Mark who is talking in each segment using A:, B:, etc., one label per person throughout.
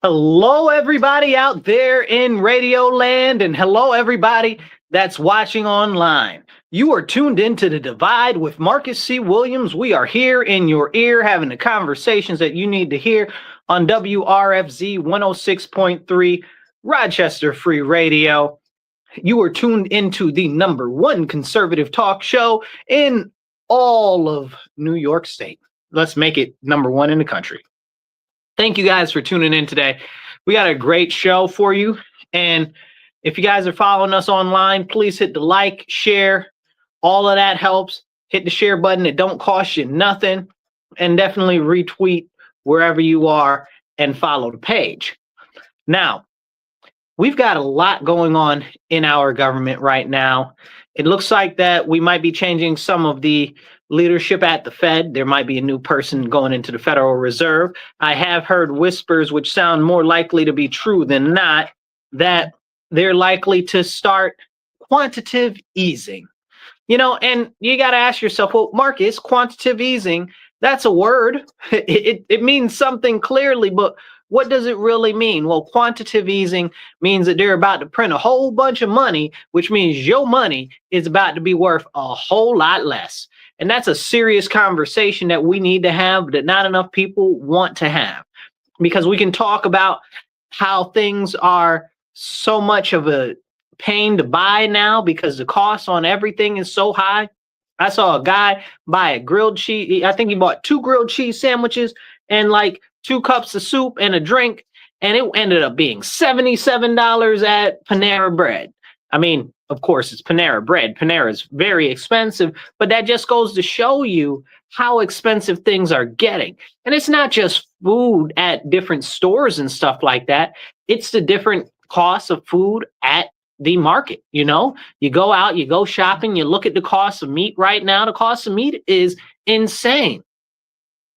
A: Hello, everybody out there in Radio Land, and hello, everybody that's watching online. You are tuned into The Divide with Marcus C. Williams. We are here in your ear having the conversations that you need to hear on WRFZ 106.3 Rochester Free Radio. You are tuned into the #1 conservative talk show in all of New York State. Let's make it #1 in the country. Thank you guys for tuning in today. We got a great show for you. And if you guys are following us online, please hit the like, share. All of that helps. Hit the share button. It don't cost you nothing. And definitely retweet wherever you are and follow the page. Now, we've got a lot going on in our government right now. It looks like that we might be changing some of the leadership at the Fed. There might be a new person going into the Federal Reserve. I have heard whispers, which sound more likely to be true than not, that they're likely to start quantitative easing. You know, and you got to ask yourself, well, Marcus, quantitative easing, that's a word. It means something clearly, but what does it really mean? Well, quantitative easing means that they're about to print a whole bunch of money, which means your money is about to be worth a whole lot less. And that's a serious conversation that we need to have that not enough people want to have, because we can talk about how things are so much of a pain to buy now because the cost on everything is so high. I saw a guy buy a grilled cheese. I think he bought 2 grilled cheese sandwiches and like 2 cups of soup and a drink. And it ended up being $77 at Panera Bread. I mean, of course, it's Panera Bread. Panera is very expensive, but that just goes to show you how expensive things are getting. And it's not just food at different stores and stuff like that. It's the different costs of food at the market. You know, you go out, you go shopping, you look at the cost of meat right now. The cost of meat is insane.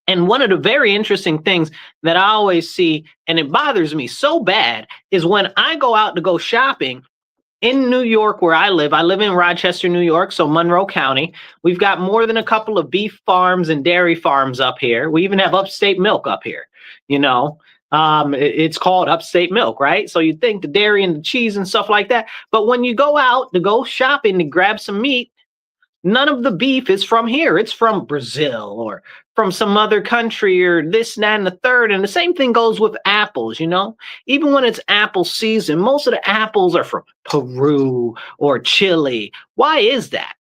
A: And one of the very interesting things that I always see, and it bothers me so bad, is when I go out to go shopping in New York, where I live in Rochester, New York, so Monroe County. We've got more than a couple of beef farms and dairy farms up here. We even have upstate milk up here. You know, it's called upstate milk, right? So you think the dairy and the cheese and stuff like that. But when you go out to go shopping to grab some meat, none of the beef is from here. It's from Brazil or from some other country or this, that, and the third. And the same thing goes with apples, you know? Even when it's apple season, most of the apples are from Peru or Chile. Why is that?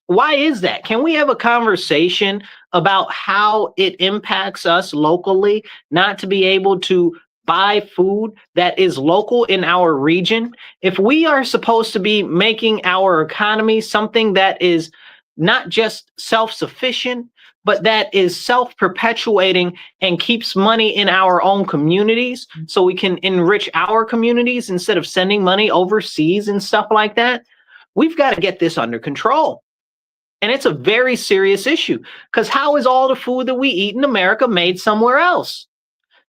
A: Why is that? Can we have a conversation about how it impacts us locally not to be able to buy food that is local in our region? If we are supposed to be making our economy something that is not just self-sufficient, but that is self-perpetuating and keeps money in our own communities so we can enrich our communities instead of sending money overseas and stuff like that, we've got to get this under control. And it's a very serious issue, because how is all the food that we eat in America made somewhere else?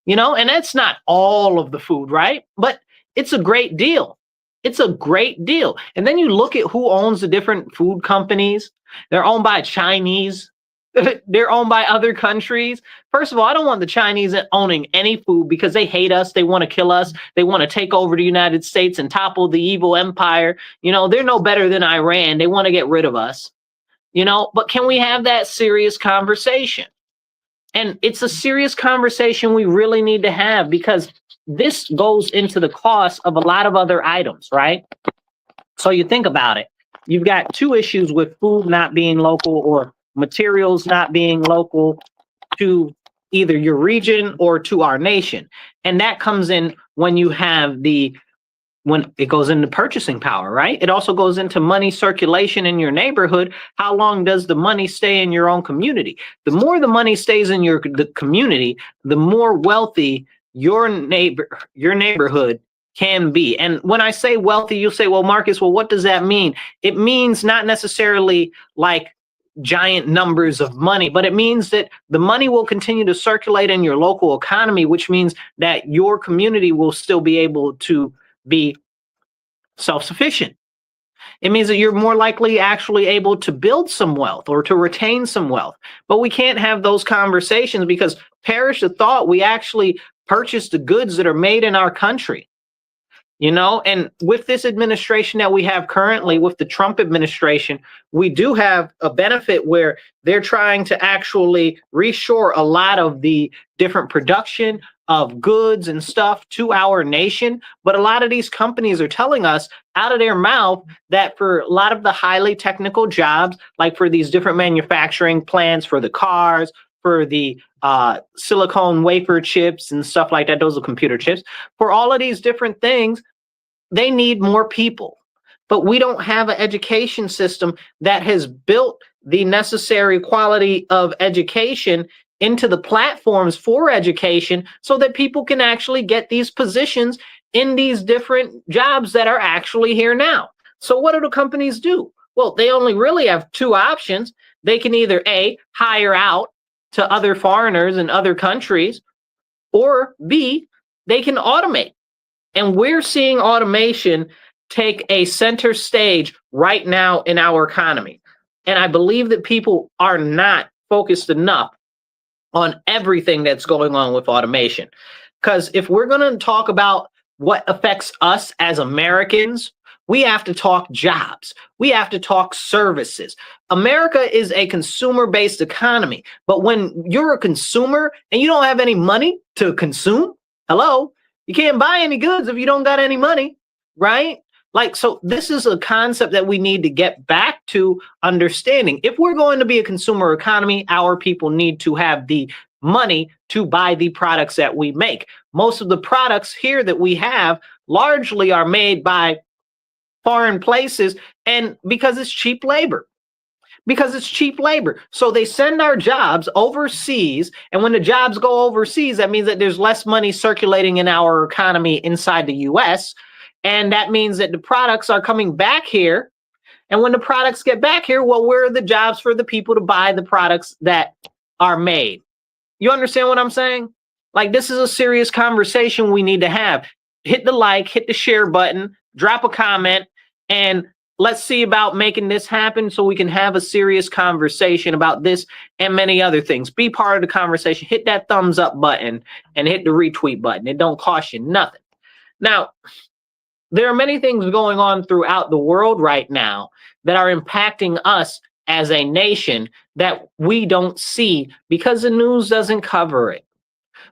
A: You know, and that's not all of the food, right? But it's a great deal. It's a great deal. And then you look at who owns the different food companies. They're owned by Chinese. They're owned by other countries. First of all, I don't want the Chinese owning any food because they hate us. They want to kill us. They want to take over the United States and topple the evil empire. You know, they're no better than Iran. They want to get rid of us. You know, but can we have that serious conversation? And it's a serious conversation we really need to have, because this goes into the cost of a lot of other items, right? So you think about it. You've got 2 issues with food not being local or materials not being local to either your region or to our nation. And that comes in when you have when it goes into purchasing power, right? It also goes into money circulation in your neighborhood. How long does the money stay in your own community? The more the money stays in the community, the more wealthy your neighborhood can be. And when I say wealthy, you'll say, well, Marcus, well, what does that mean? It means not necessarily like giant numbers of money, but it means that the money will continue to circulate in your local economy, which means that your community will still be able to be self-sufficient. It means that you're more likely actually able to build some wealth or to retain some wealth. But we can't have those conversations because perish the thought we actually purchase the goods that are made in our country. And with this administration that we have currently, with the Trump administration, we do have a benefit where they're trying to actually reshore a lot of the different production of goods and stuff to our nation. But a lot of these companies are telling us out of their mouth that for a lot of the highly technical jobs, like for these different manufacturing plants, for the cars, for the silicone wafer chips and stuff like that, those are computer chips, for all of these different things, they need more people. But we don't have an education system that has built the necessary quality of education into the platforms for education so that people can actually get these positions in these different jobs that are actually here now. So what do the companies do? Well, they only really have two options. They can either A, hire out to other foreigners in other countries, or B, they can automate. And we're seeing automation take a center stage right now in our economy. And I believe that people are not focused enough on everything that's going on with automation. Because if we're going to talk about what affects us as Americans, we have to talk jobs. We have to talk services. America is a consumer-based economy. But when you're a consumer and you don't have any money to consume, hello, you can't buy any goods if you don't got any money, right? So this is a concept that we need to get back to understanding. If we're going to be a consumer economy, our people need to have the money to buy the products that we make. Most of the products here that we have largely are made by foreign places, and because it's cheap labor. So they send our jobs overseas. And when the jobs go overseas, that means that there's less money circulating in our economy inside the US. And that means that the products are coming back here. And when the products get back here, well, where are the jobs for the people to buy the products that are made? You understand what I'm saying? This is a serious conversation we need to have. Hit the like, hit the share button, drop a comment, and let's see about making this happen so we can have a serious conversation about this and many other things. Be part of the conversation. Hit that thumbs up button and hit the retweet button. It don't cost you nothing. Now, there are many things going on throughout the world right now that are impacting us as a nation that we don't see because the news doesn't cover it.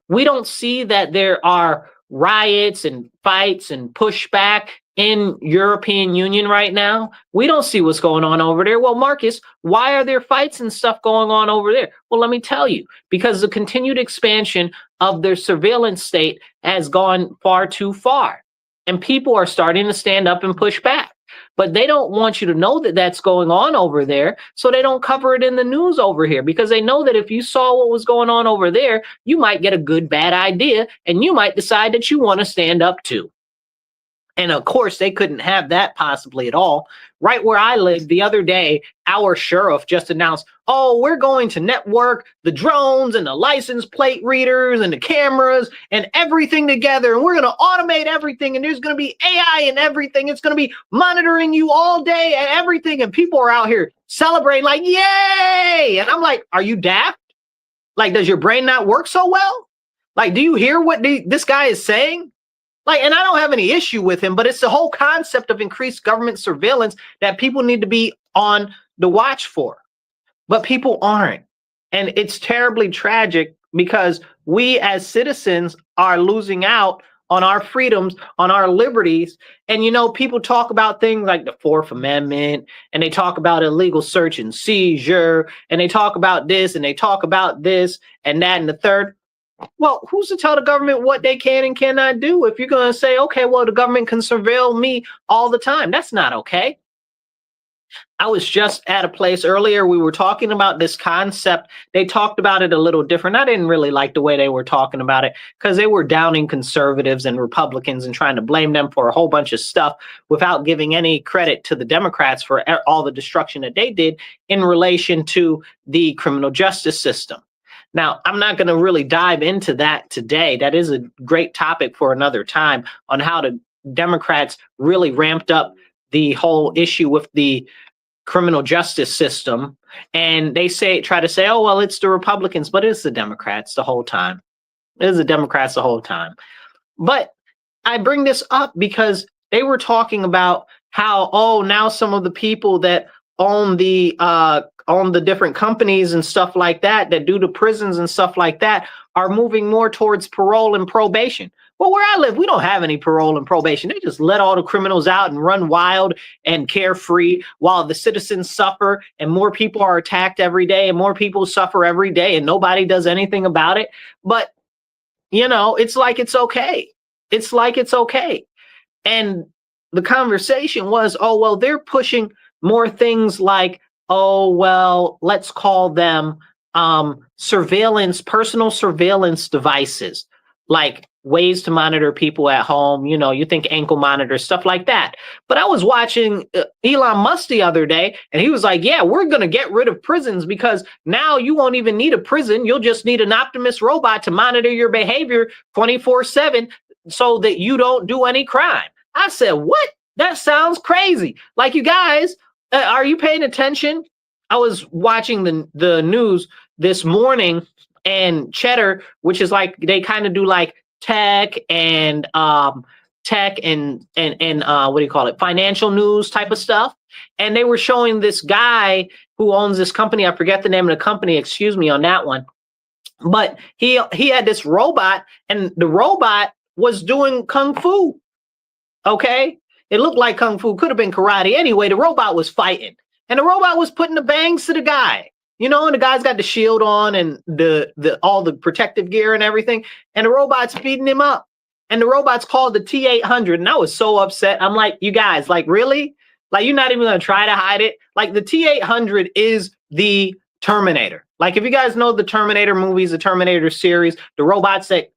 A: We don't see that there are riots and fights and pushback in European Union right now. We don't see what's going on over there. Well, Marcus, why are there fights and stuff going on over there? Well, let me tell you, because the continued expansion of their surveillance state has gone far too far, and people are starting to stand up and push back. But they don't want you to know that that's going on over there, so they don't cover it in the news over here, because they know that if you saw what was going on over there, you might get a good, bad idea, and you might decide that you want to stand up too. And of course, they couldn't have that possibly at all. Right where I live, the other day, our sheriff just announced, oh, we're going to network the drones and the license plate readers and the cameras and everything together. And we're going to automate everything. And there's going to be AI and everything. It's going to be monitoring you all day and everything. And people are out here celebrating like, yay. And I'm like, are you daft? Does your brain not work so well? Do you hear what this guy is saying? And I don't have any issue with him, but it's the whole concept of increased government surveillance that people need to be on the watch for. But people aren't. And it's terribly tragic because we as citizens are losing out on our freedoms, on our liberties. And, people talk about things like the Fourth Amendment, and they talk about illegal search and seizure, and they talk about this, and they talk about this and that and the third. Well, who's to tell the government what they can and cannot do? If you're going to say, okay, well, the government can surveil me all the time. That's not okay. I was just at a place earlier. We were talking about this concept. They talked about it a little different. I didn't really like the way they were talking about it because they were downing conservatives and Republicans and trying to blame them for a whole bunch of stuff without giving any credit to the Democrats for all the destruction that they did in relation to the criminal justice system. Now, I'm not going to really dive into that today. That is a great topic for another time on how the Democrats really ramped up the whole issue with the criminal justice system. And they try to say, oh, well, it's the Republicans, but it's the Democrats the whole time. It was the Democrats the whole time. But I bring this up because they were talking about how, oh, now some of the people that own the different companies and stuff like that do the prisons and stuff like that are moving more towards parole and probation. Well, where I live, we don't have any parole and probation. They just let all the criminals out and run wild and carefree while the citizens suffer, and more people are attacked every day and more people suffer every day and nobody does anything about it. But, it's like it's okay. It's like it's okay. And the conversation was, oh, well, they're pushing more things like, oh, well, let's call them personal surveillance devices, like ways to monitor people at home. You think ankle monitors, stuff like that. But I was watching Elon Musk the other day, and he was like, yeah, we're going to get rid of prisons because now you won't even need a prison. You'll just need an Optimus robot to monitor your behavior 24/7 so that you don't do any crime. I said, what? That sounds crazy. Like, you guys, are you paying attention? I was watching the news this morning, and Cheddar, which is like, they kind of do like tech and what do you call it? Financial news type of stuff. And they were showing this guy who owns this company. I forget the name of the company. Excuse me on that one. But he had this robot, and the robot was doing kung fu. Okay. It looked like kung fu, could have been karate. Anyway, the robot was fighting, and the robot was putting the bangs to the guy, and the guy's got the shield on and all the protective gear and everything. And the robot's beating him up, and the robot's called the T-800. And I was so upset. I'm like, you guys, like, really? Like, you're not even going to try to hide it? Like, the T-800 is the Terminator. Like, if you guys know the Terminator movies, the Terminator series, the robots that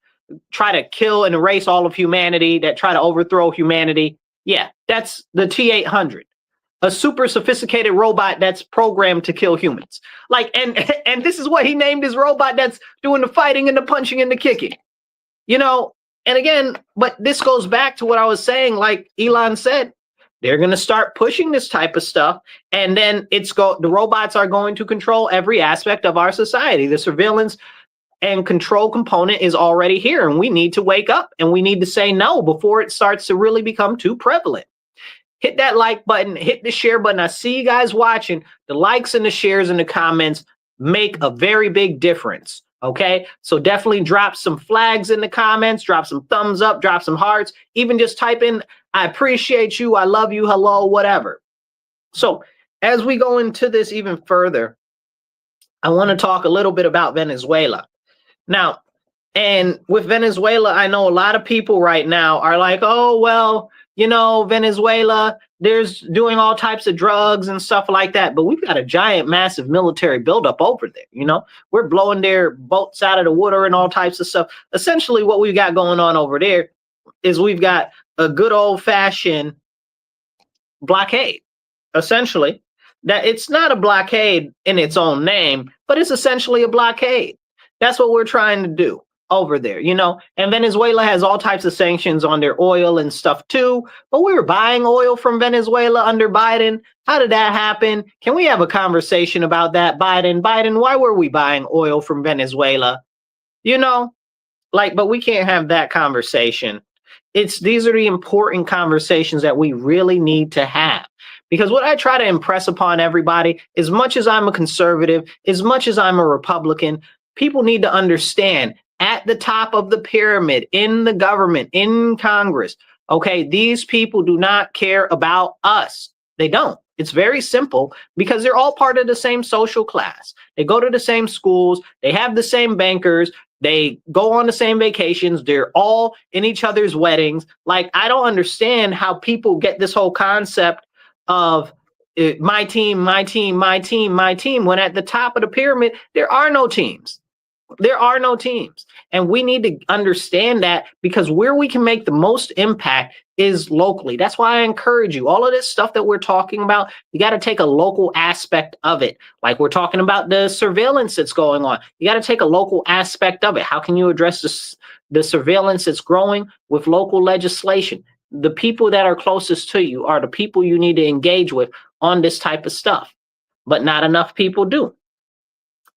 A: try to kill and erase all of humanity, that try to overthrow humanity. Yeah, that's the T-800, a super sophisticated robot that's programmed to kill humans. Like, and this is what he named his robot that's doing the fighting and the punching and the kicking. And again, but this goes back to what I was saying. Like Elon said, they're going to start pushing this type of stuff, and then the robots are going to control every aspect of our society. The surveillance and control component is already here, and we need to wake up, and we need to say no before it starts to really become too prevalent. Hit that like button, hit the share button. I see you guys watching. The likes and the shares and the comments make a very big difference. Okay, so definitely drop some flags in the comments, drop some thumbs up, drop some hearts, even just type in, I appreciate you, I love you, hello, whatever. So as we go into this even further, I want to talk a little bit about Venezuela. Now, and with Venezuela, I know a lot of people right now are like, oh, well, Venezuela, there's doing all types of drugs and stuff like that. But we've got a giant, massive military buildup over there. We're blowing their boats out of the water and all types of stuff. Essentially, what we've got going on over there is we've got a good old fashioned blockade, essentially. That it's not a blockade in its own name, but it's essentially a blockade. That's what we're trying to do over there, and Venezuela has all types of sanctions on their oil and stuff too. But we were buying oil from Venezuela under Biden. How did that happen? Can we have a conversation about that? Biden, why were we buying oil from Venezuela? But we can't have that conversation. These are the important conversations that we really need to have. Because what I try to impress upon everybody, as much as I'm a conservative, as much as I'm a Republican, people need to understand at the top of the pyramid, in the government, in Congress, okay, these people do not care about us. They don't. It's very simple because they're all part of the same social class. They go to the same schools. They have the same bankers. They go on the same vacations. They're all in each other's weddings. Like, I don't understand how people get this whole concept of my team, my team, my team, my team, when at the top of the pyramid, there are no teams. There are no teams. And we need to understand that, because where we can make the most impact is locally. That's why I encourage you. All of this stuff that we're talking about, you got to take a local aspect of it. Like we're talking about the surveillance that's going on. You got to take a local aspect of it. How can you address the surveillance that's growing with local legislation? The people that are closest to you are the people you need to engage with on this type of stuff. But not enough people do.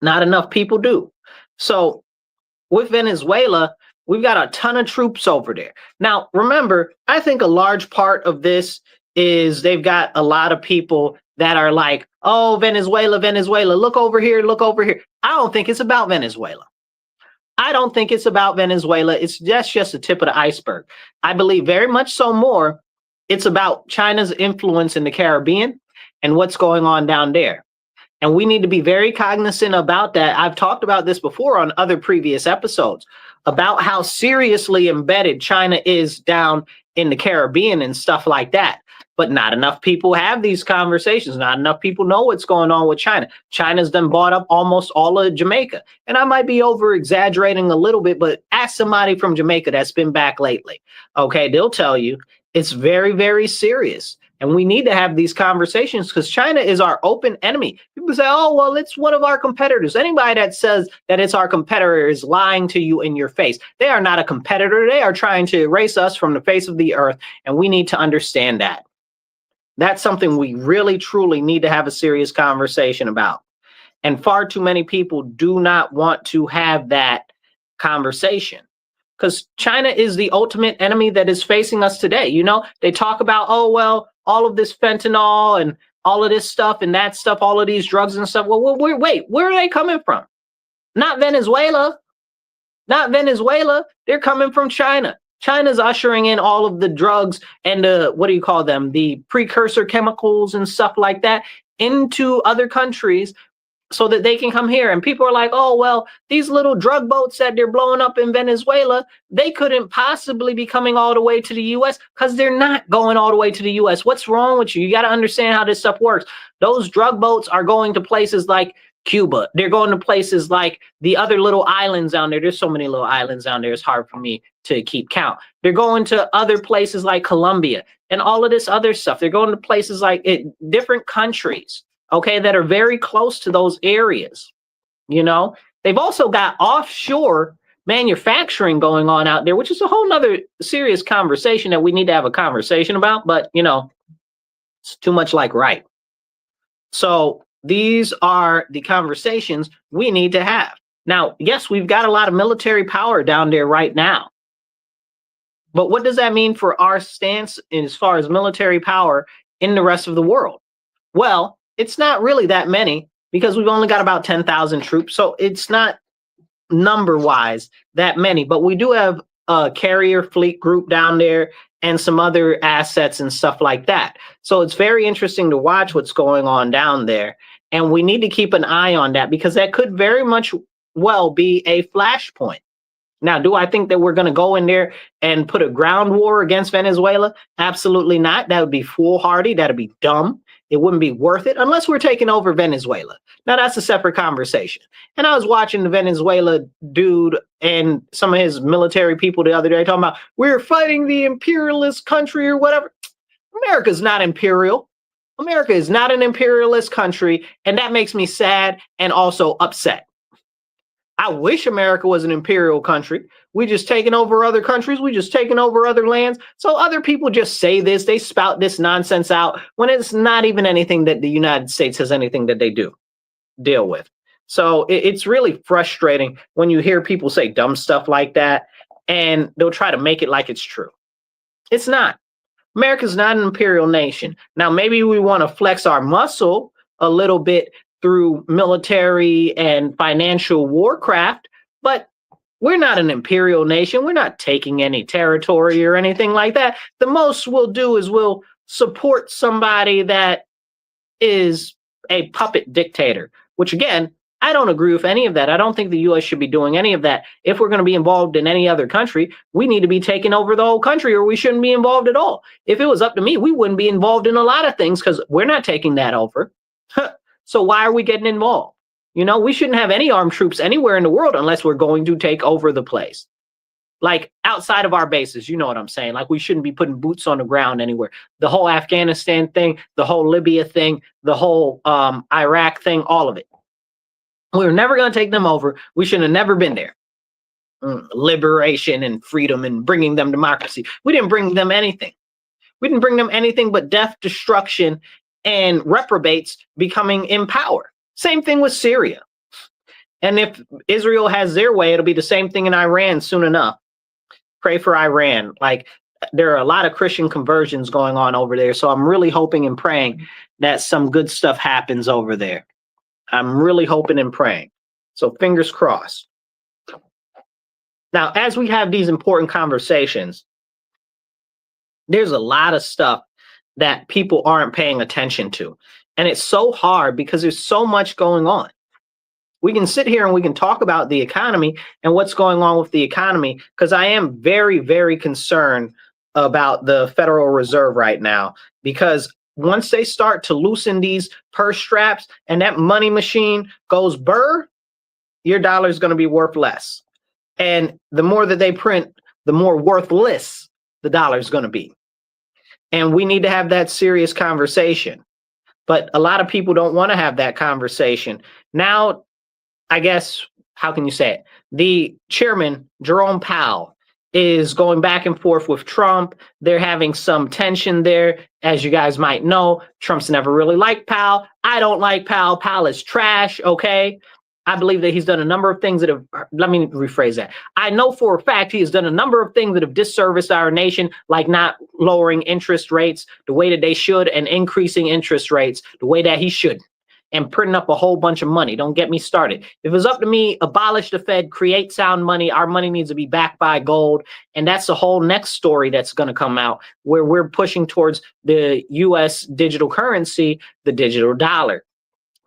A: Not enough people do. So with Venezuela, we've got a ton of troops over there. Now, remember, I think a large part of this is they've got a lot of people that are like, oh, Venezuela, Venezuela, look over here, look over here. I don't think it's about Venezuela. I don't think it's about Venezuela. It's just the tip of the iceberg. I believe very much so more it's about China's influence in the Caribbean and what's going on down there. And we need to be very cognizant about that. I've talked about this before on other previous episodes about how seriously embedded China is down in the Caribbean and stuff like that. But not enough people have these conversations. Not enough people know what's going on with China. China's done bought up almost all of Jamaica. And I might be over exaggerating a little bit, but ask somebody from Jamaica that's been back lately. Okay, they'll tell you it's very, very serious. And we need to have these conversations because China is our open enemy. People say, oh, well, it's one of our competitors. Anybody that says that it's our competitor is lying to you in your face. They are not a competitor. They are trying to erase us from the face of the earth. And we need to understand that. That's something we really, truly need to have a serious conversation about. And far too many people do not want to have that conversation. Because China is the ultimate enemy that is facing us today. You know, they talk about, oh, well, all of this fentanyl and all of this stuff and that stuff, all of these drugs and stuff. Well, wait, where are they coming from? Not Venezuela. Not Venezuela. They're coming from China. China's ushering in all of the drugs and what do you call them? The precursor chemicals and stuff like that into other countries so that they can come here. And people are like, oh, well, these little drug boats that they're blowing up in Venezuela, they couldn't possibly be coming all the way to the U.S. because they're not going all the way to the U.S. What's wrong with you? You got to understand how this stuff works. Those drug boats are going to places like Cuba. They're going to places like the other little islands down there. There's so many little islands down there. It's hard for me to keep count. They're going to other places like Colombia and all of this other stuff. They're going to places like different countries, okay, that are very close to those areas. You know, they've also got offshore manufacturing going on out there, which is a whole nother serious conversation that we need to have a conversation about. But, you know, it's too much like right. So these are the conversations we need to have. Now, yes, we've got a lot of military power down there right now. But what does that mean for our stance as far as military power in the rest of the world? Well, it's not really that many because we've only got about 10,000 troops. So it's not number-wise that many. But we do have a carrier fleet group down there and some other assets and stuff like that. So it's very interesting to watch what's going on down there. And we need to keep an eye on that because that could very much well be a flashpoint. Now, do I think that we're going to go in there and put a ground war against Venezuela? Absolutely not. That would be foolhardy. That would be dumb. It wouldn't be worth it unless we're taking over Venezuela. Now, that's a separate conversation. And I was watching the Venezuela dude and some of his military people the other day talking about, we're fighting the imperialist country or whatever. America's not imperial. America is not an imperialist country, and that makes me sad and also upset. I wish America was an imperial country. We just taking over other countries. We just taking over other lands. So other people just say this. They spout this nonsense out when it's not even anything that the United States has anything that they do deal with. So it's really frustrating when you hear people say dumb stuff like that, and they'll try to make it like it's true. It's not. America's not an imperial nation. Now, maybe we want to flex our muscle a little bit through military and financial warcraft, but we're not an imperial nation. We're not taking any territory or anything like that. The most we'll do is we'll support somebody that is a puppet dictator, which again, I don't agree with any of that. I don't think the U.S. should be doing any of that. If we're going to be involved in any other country, we need to be taking over the whole country or we shouldn't be involved at all. If it was up to me, we wouldn't be involved in a lot of things because we're not taking that over. So why are we getting involved? You know, we shouldn't have any armed troops anywhere in the world unless we're going to take over the place. Like outside of our bases, you know what I'm saying? Like we shouldn't be putting boots on the ground anywhere. The whole Afghanistan thing, the whole Libya thing, the whole Iraq thing, all of it. We're never going to take them over. We should have never been there. Liberation and freedom and bringing them democracy. We didn't bring them anything. We didn't bring them anything but death, destruction, and reprobates becoming in power. Same thing with Syria. And if Israel has their way, it'll be the same thing in Iran soon enough. Pray for Iran. Like, there are a lot of Christian conversions going on over there. So I'm really hoping and praying that some good stuff happens over there. I'm really hoping and praying. So fingers crossed. Now, as we have these important conversations, there's a lot of stuff that people aren't paying attention to. And it's so hard because there's so much going on. We can sit here and we can talk about the economy and what's going on with the economy, because I am very, very concerned about the Federal Reserve right now, because once they start to loosen these purse straps and that money machine goes burr, your dollar is going to be worth less. And the more that they print, the more worthless the dollar is going to be. And we need to have that serious conversation. But a lot of people don't want to have that conversation. Now, I guess, how can you say it? The chairman, Jerome Powell, is going back and forth with Trump. They're having some tension there. As you guys might know, Trump's never really liked Powell. I don't like Powell. Powell is trash, okay? I believe that he's done a number of things that have, let me rephrase that. I know for a fact he has done a number of things that have disserviced our nation, like not lowering interest rates the way that they should and increasing interest rates the way that he should, and printing up a whole bunch of money. Don't get me started. If it's up to me, abolish the Fed, create sound money. Our money needs to be backed by gold. And that's the whole next story that's going to come out, where we're pushing towards the US digital currency, the digital dollar.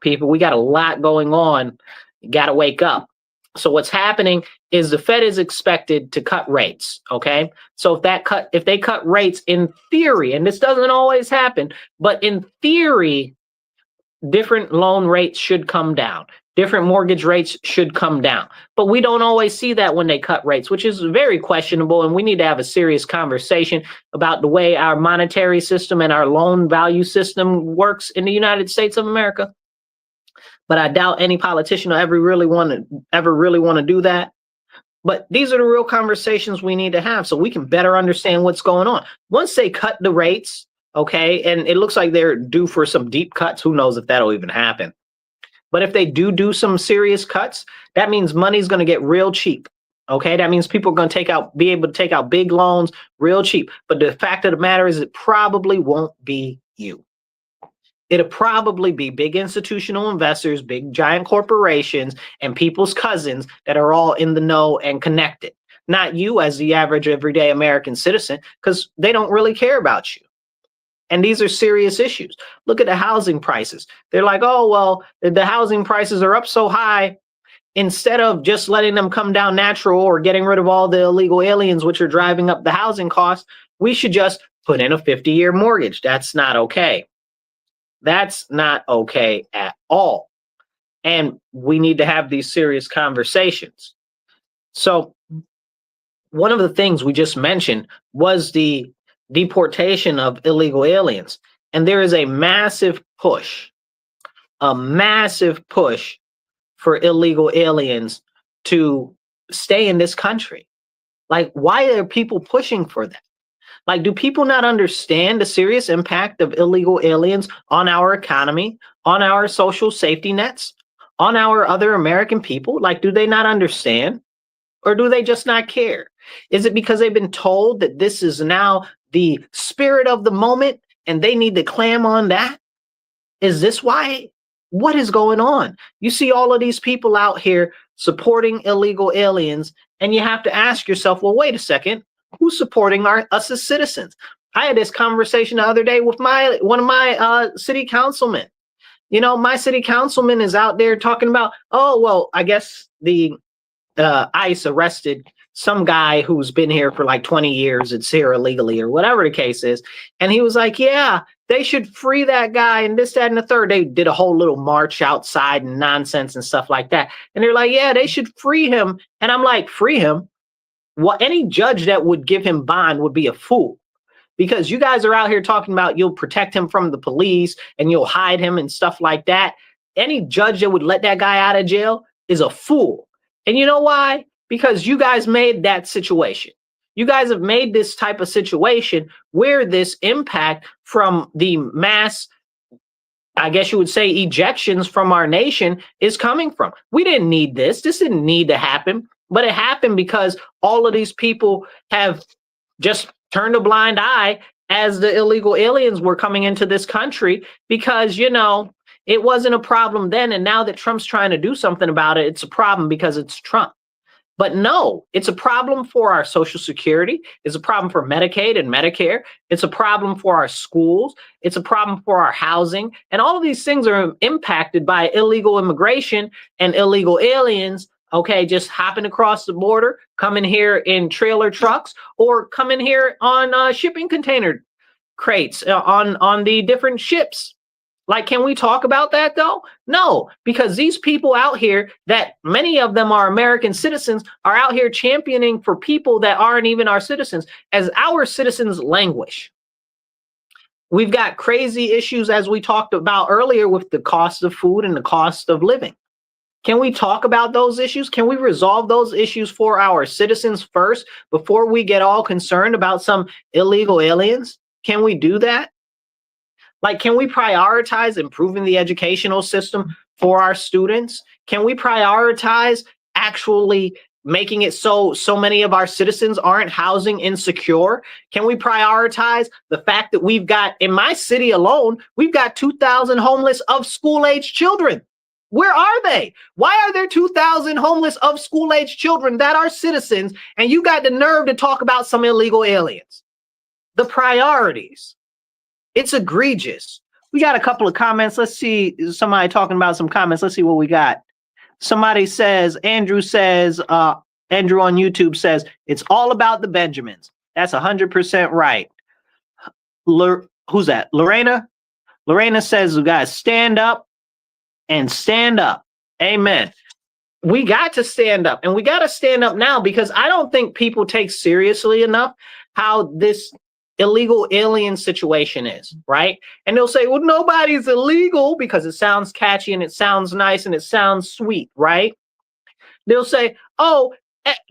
A: People, we got a lot going on. You got to wake up. So what's happening is the Fed is expected to cut rates. Okay. So if they cut rates in theory, and this doesn't always happen, but in theory, different loan rates should come down. Different mortgage rates should come down. But we don't always see that when they cut rates, which is very questionable. And we need to have a serious conversation about the way our monetary system and our loan value system works in the United States of America. But I doubt any politician will ever really want to do that. But these are the real conversations we need to have so we can better understand what's going on. Once they cut the rates, okay, and it looks like they're due for some deep cuts. Who knows if that'll even happen? But if they do some serious cuts, that means money's going to get real cheap. Okay, that means people are going to be able to take out big loans real cheap. But the fact of the matter is, it probably won't be you. It'll probably be big institutional investors, big giant corporations, and people's cousins that are all in the know and connected. Not you as the average everyday American citizen, because they don't really care about you. And these are serious issues. Look at the housing prices. They're like, oh, well, the housing prices are up so high. Instead of just letting them come down natural or getting rid of all the illegal aliens, which are driving up the housing costs, we should just put in a 50-year mortgage. That's not okay. That's not okay at all. And we need to have these serious conversations. So one of the things we just mentioned was the deportation of illegal aliens. And there is a massive push for illegal aliens to stay in this country. Like, why are people pushing for that? Like, do people not understand the serious impact of illegal aliens on our economy, on our social safety nets, on our other American people? Like, do they not understand? Or do they just not care? Is it because they've been told that this is now the spirit of the moment and they need to clam on that? Is this why? What is going on? You see all of these people out here supporting illegal aliens, and you have to ask yourself, well, wait a second. Who's supporting us as citizens? I had this conversation the other day with one of my city councilmen. You know, my city councilman is out there talking about, oh, well, I guess the ICE arrested some guy who's been here for like 20 years. It's here illegally or whatever the case is. And he was like, yeah, they should free that guy and this, that, and the third. They did a whole little march outside and nonsense and stuff like that. And they're like, yeah, they should free him. And I'm like, free him? Well, any judge that would give him bond would be a fool, because you guys are out here talking about you'll protect him from the police and you'll hide him and stuff like that. Any judge that would let that guy out of jail is a fool. And you know why? Because you guys made that situation. You guys have made this type of situation where this impact from the mass I guess you would say, ejections from our nation is coming from. We didn't need this. This didn't need to happen, but it happened because all of these people have just turned a blind eye as the illegal aliens were coming into this country because, it wasn't a problem then. And now that Trump's trying to do something about it, it's a problem because it's Trump. But no, it's a problem for our Social Security. It's a problem for Medicaid and Medicare. It's a problem for our schools. It's a problem for our housing. And all of these things are impacted by illegal immigration and illegal aliens, okay, just hopping across the border, coming here in trailer trucks, or coming here on shipping container crates on the different ships. Like, can we talk about that though? No, because these people out here, that many of them are American citizens, are out here championing for people that aren't even our citizens, as our citizens languish. We've got crazy issues, as we talked about earlier, with the cost of food and the cost of living. Can we talk about those issues? Can we resolve those issues for our citizens first before we get all concerned about some illegal aliens? Can we do that? Like, can we prioritize improving the educational system for our students? Can we prioritize actually making it so many of our citizens aren't housing insecure? Can we prioritize the fact that we've got, in my city alone, we've got 2,000 homeless of school-age children? Where are they? Why are there 2,000 homeless of school-age children that are citizens, and you got the nerve to talk about some illegal aliens? The priorities. It's egregious. We got a couple of comments. Let's see, somebody talking about some comments. Let's see what we got. Somebody says, Andrew on YouTube says, it's all about the Benjamins. That's 100% right. Who's that? Lorena? Lorena says, guys, stand up and stand up. Amen. We got to stand up, and we got to stand up now, because I don't think people take seriously enough how this illegal alien situation is, right? And they'll say, well, nobody's illegal, because it sounds catchy and it sounds nice and it sounds sweet, right? They'll say, oh,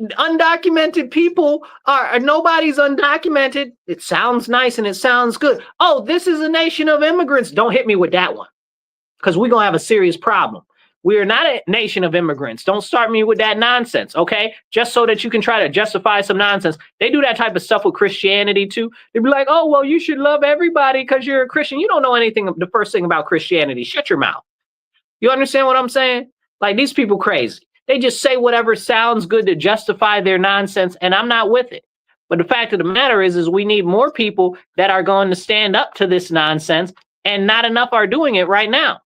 A: undocumented people are nobody's undocumented. It sounds nice and it sounds good. Oh, this is a nation of immigrants. Don't hit me with that one, because we're going to have a serious problem. We are not a nation of immigrants. Don't start me with that nonsense, okay? Just so that you can try to justify some nonsense. They do that type of stuff with Christianity too. They'd be like, oh, well, you should love everybody because you're a Christian. You don't know anything, the first thing about Christianity. Shut your mouth. You understand what I'm saying? Like, these people crazy. They just say whatever sounds good to justify their nonsense, and I'm not with it. But the fact of the matter is we need more people that are going to stand up to this nonsense, and not enough are doing it right now.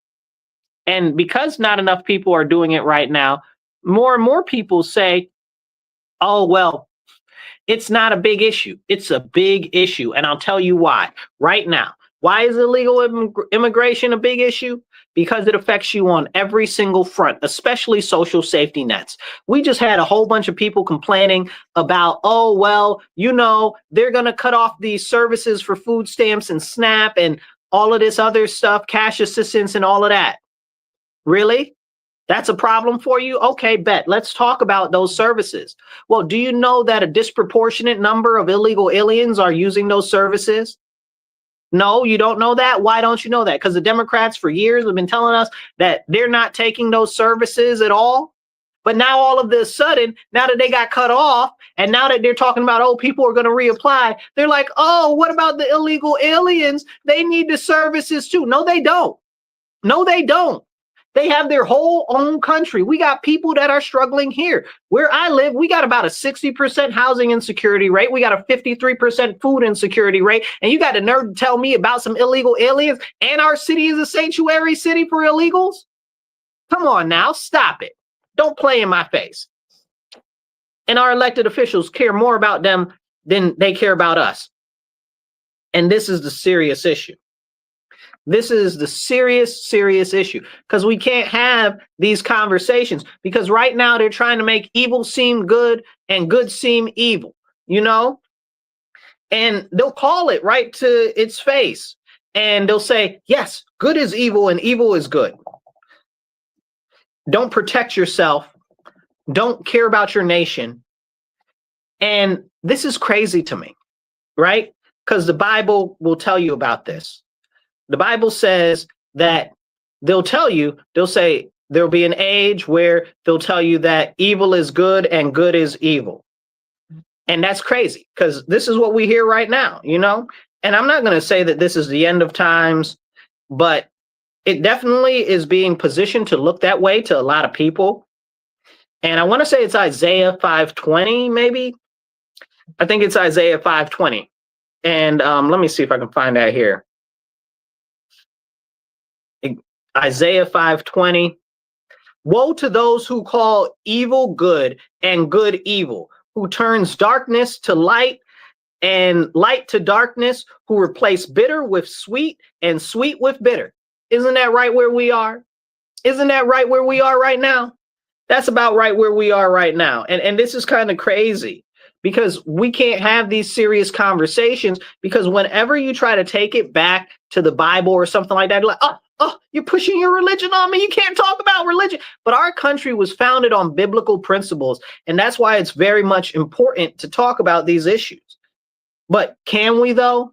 A: And because not enough people are doing it right now, more and more people say, oh, well, it's not a big issue. It's a big issue. And I'll tell you why right now. Why is illegal immigration a big issue? Because it affects you on every single front, especially social safety nets. We just had a whole bunch of people complaining about, oh, well, they're going to cut off these services for food stamps and SNAP and all of this other stuff, cash assistance and all of that. Really? That's a problem for you? Okay, bet. Let's talk about those services. Well, do you know that a disproportionate number of illegal aliens are using those services? No, you don't know that? Why don't you know that? Because the Democrats for years have been telling us that they're not taking those services at all. But now all of this sudden, now that they got cut off, and now that they're talking about, oh, people are going to reapply, they're like, oh, what about the illegal aliens? They need the services too. No, they don't. No, they don't. They have their whole own country. We got people that are struggling here. Where I live, we got about a 60% housing insecurity rate. We got a 53% food insecurity rate. And you got the nerve to tell me about some illegal aliens, and our city is a sanctuary city for illegals? Come on now, stop it. Don't play in my face. And our elected officials care more about them than they care about us. And this is the serious issue. This is the serious issue, because we can't have these conversations, because right now they're trying to make evil seem good and good seem evil, and they'll call it right to its face, and they'll say, yes, good is evil and evil is good. Don't protect yourself. Don't care about your nation. And this is crazy to me, right? Because the Bible will tell you about this. The Bible says that they'll say there'll be an age where they'll tell you that evil is good and good is evil. And that's crazy because this is what we hear right now, And I'm not going to say that this is the end of times, but it definitely is being positioned to look that way to a lot of people. And I want to say it's Isaiah 5:20, maybe. I think it's Isaiah 5:20. And let me see if I can find that here. Isaiah 5:20. Woe to those who call evil good and good evil, who turns darkness to light and light to darkness, who replace bitter with sweet and sweet with bitter. Isn't that right where we are? Isn't that right where we are right now? That's about right where we are right now. And this is kind of crazy because we can't have these serious conversations because whenever you try to take it back to the Bible or something like that, you're like, oh, you're pushing your religion on me. You can't talk about religion. But our country was founded on biblical principles. And that's why it's very much important to talk about these issues. But can we, though?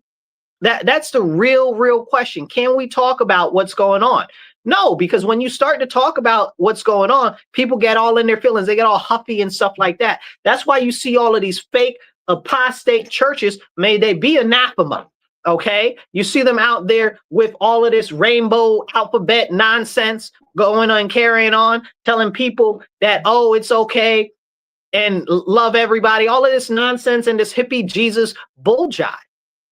A: That's the real question. Can we talk about what's going on? No, because when you start to talk about what's going on, people get all in their feelings. They get all huffy and stuff like that. That's why you see all of these fake apostate churches. May they be anathema. Okay, you see them out there with all of this rainbow alphabet nonsense going on, carrying on, telling people that, oh, it's okay and love everybody. All of this nonsense and this hippie Jesus bull jive.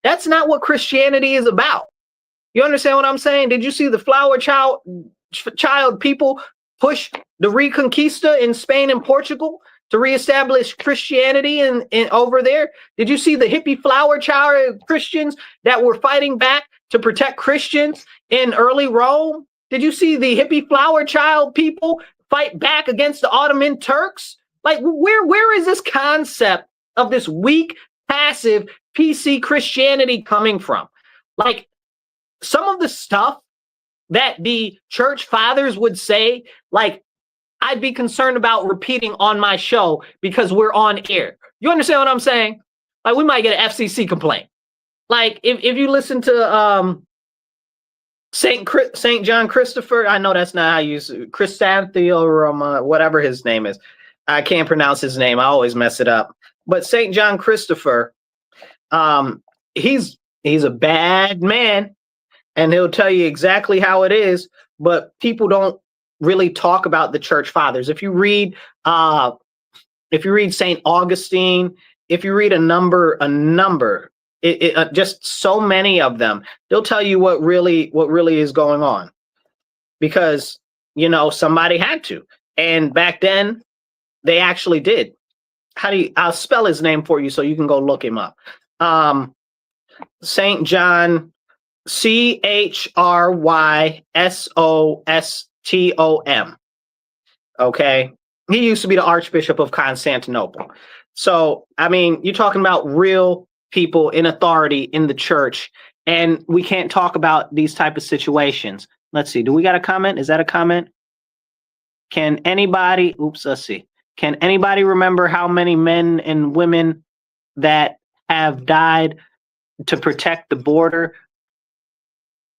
A: That's not what Christianity is about. You understand what I'm saying? Did you see the flower child people push the Reconquista in Spain and Portugal to reestablish Christianity in over there? Did you see the hippie flower child Christians that were fighting back to protect Christians in early Rome? Did you see the hippie flower child people fight back against the Ottoman Turks? Like, where is this concept of this weak, passive PC Christianity coming from? Like, some of the stuff that the church fathers would say, like, I'd be concerned about repeating on my show because we're on air. You understand what I'm saying? Like, we might get an FCC complaint. Like, if you listen to Saint John Christopher, I know that's not how you use it, Chrysanthio, whatever his name is. I can't pronounce his name. I always mess it up. But Saint John Christopher, he's a bad man. And he'll tell you exactly how it is, but people don't really talk about the church fathers. If you read St. Augustine, if you read a number, just so many of them, they'll tell you what really is going on, because somebody had to, and back then they actually did. I'll spell his name for you so you can go look him up. St. John. Chrysostom. Okay. He used to be the Archbishop of Constantinople. So, I mean, you're talking about real people in authority in the church, and we can't talk about these type of situations. Let's see. Do we got a comment? Is that a comment? Can anybody remember how many men and women that have died to protect the border?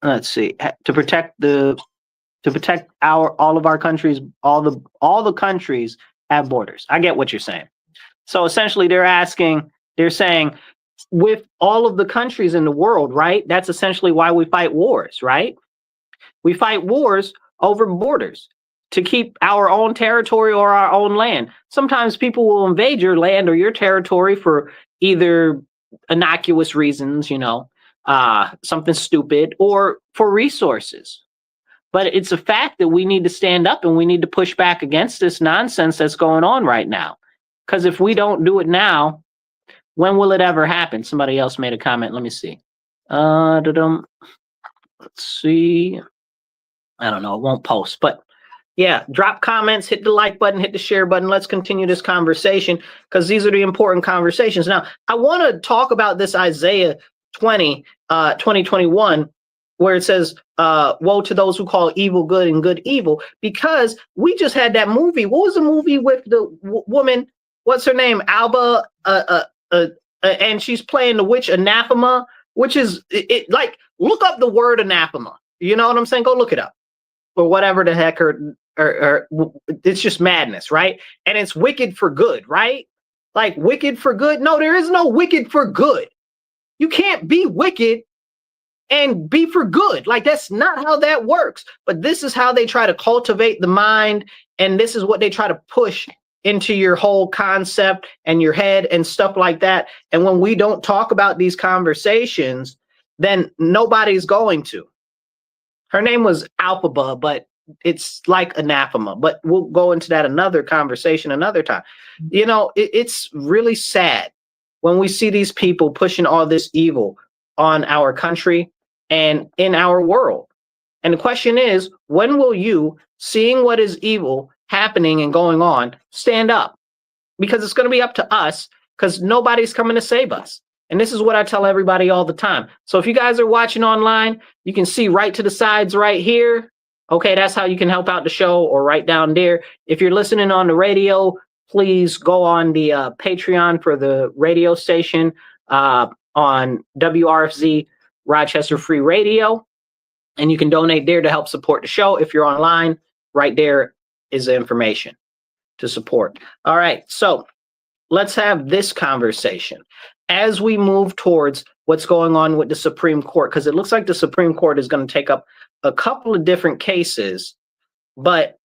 A: Let's see, to protect all of our countries, all the countries have borders. I get what you're saying. So essentially they're saying with all of the countries in the world, right? That's essentially why we fight wars, right? We fight wars over borders to keep our own territory or our own land. Sometimes people will invade your land or your territory for either innocuous reasons, something stupid, or for resources. But it's a fact that we need to stand up and we need to push back against this nonsense that's going on right now. Because if we don't do it now, when will it ever happen? Somebody else made a comment. Let me see. Let's see. I don't know. It won't post. But yeah, drop comments, hit the like button, hit the share button. Let's continue this conversation because these are the important conversations. Now, I want to talk about this Isaiah 2021, where it says, woe to those who call evil good and good evil, because we just had that movie. What was the movie with the woman? What's her name? Alba, and she's playing the witch anathema, which is like, look up the word anathema. You know what I'm saying? Go look it up or whatever the heck, or it's just madness, right? And it's wicked for good, right? Like wicked for good. No, there is no wicked for good. You can't be wicked and be for good. Like that's not how that works. But this is how they try to cultivate the mind, and this is what they try to push into your whole concept and your head and stuff like that. And when we don't talk about these conversations, then nobody's going to. Her name was Alphaba, but it's like anathema. But we'll go into that another conversation another time. You know, it's really sad when we see these people pushing all this evil on our country and in our world. And the question is, when will you, seeing what is evil happening and going on, stand up? Because it's going to be up to us, because nobody's coming to save us. And this is what I tell everybody all the time. So if you guys are watching online, you can see right to the sides right here. Okay, that's how you can help out the show, or right down there. If you're listening on the radio, please go on the Patreon for the radio station on WRFZ Rochester Free Radio. And you can donate there to help support the show. If you're online, right there is the information to support. All right, so let's have this conversation as we move towards what's going on with the Supreme Court, because it looks like the Supreme Court is going to take up a couple of different cases, but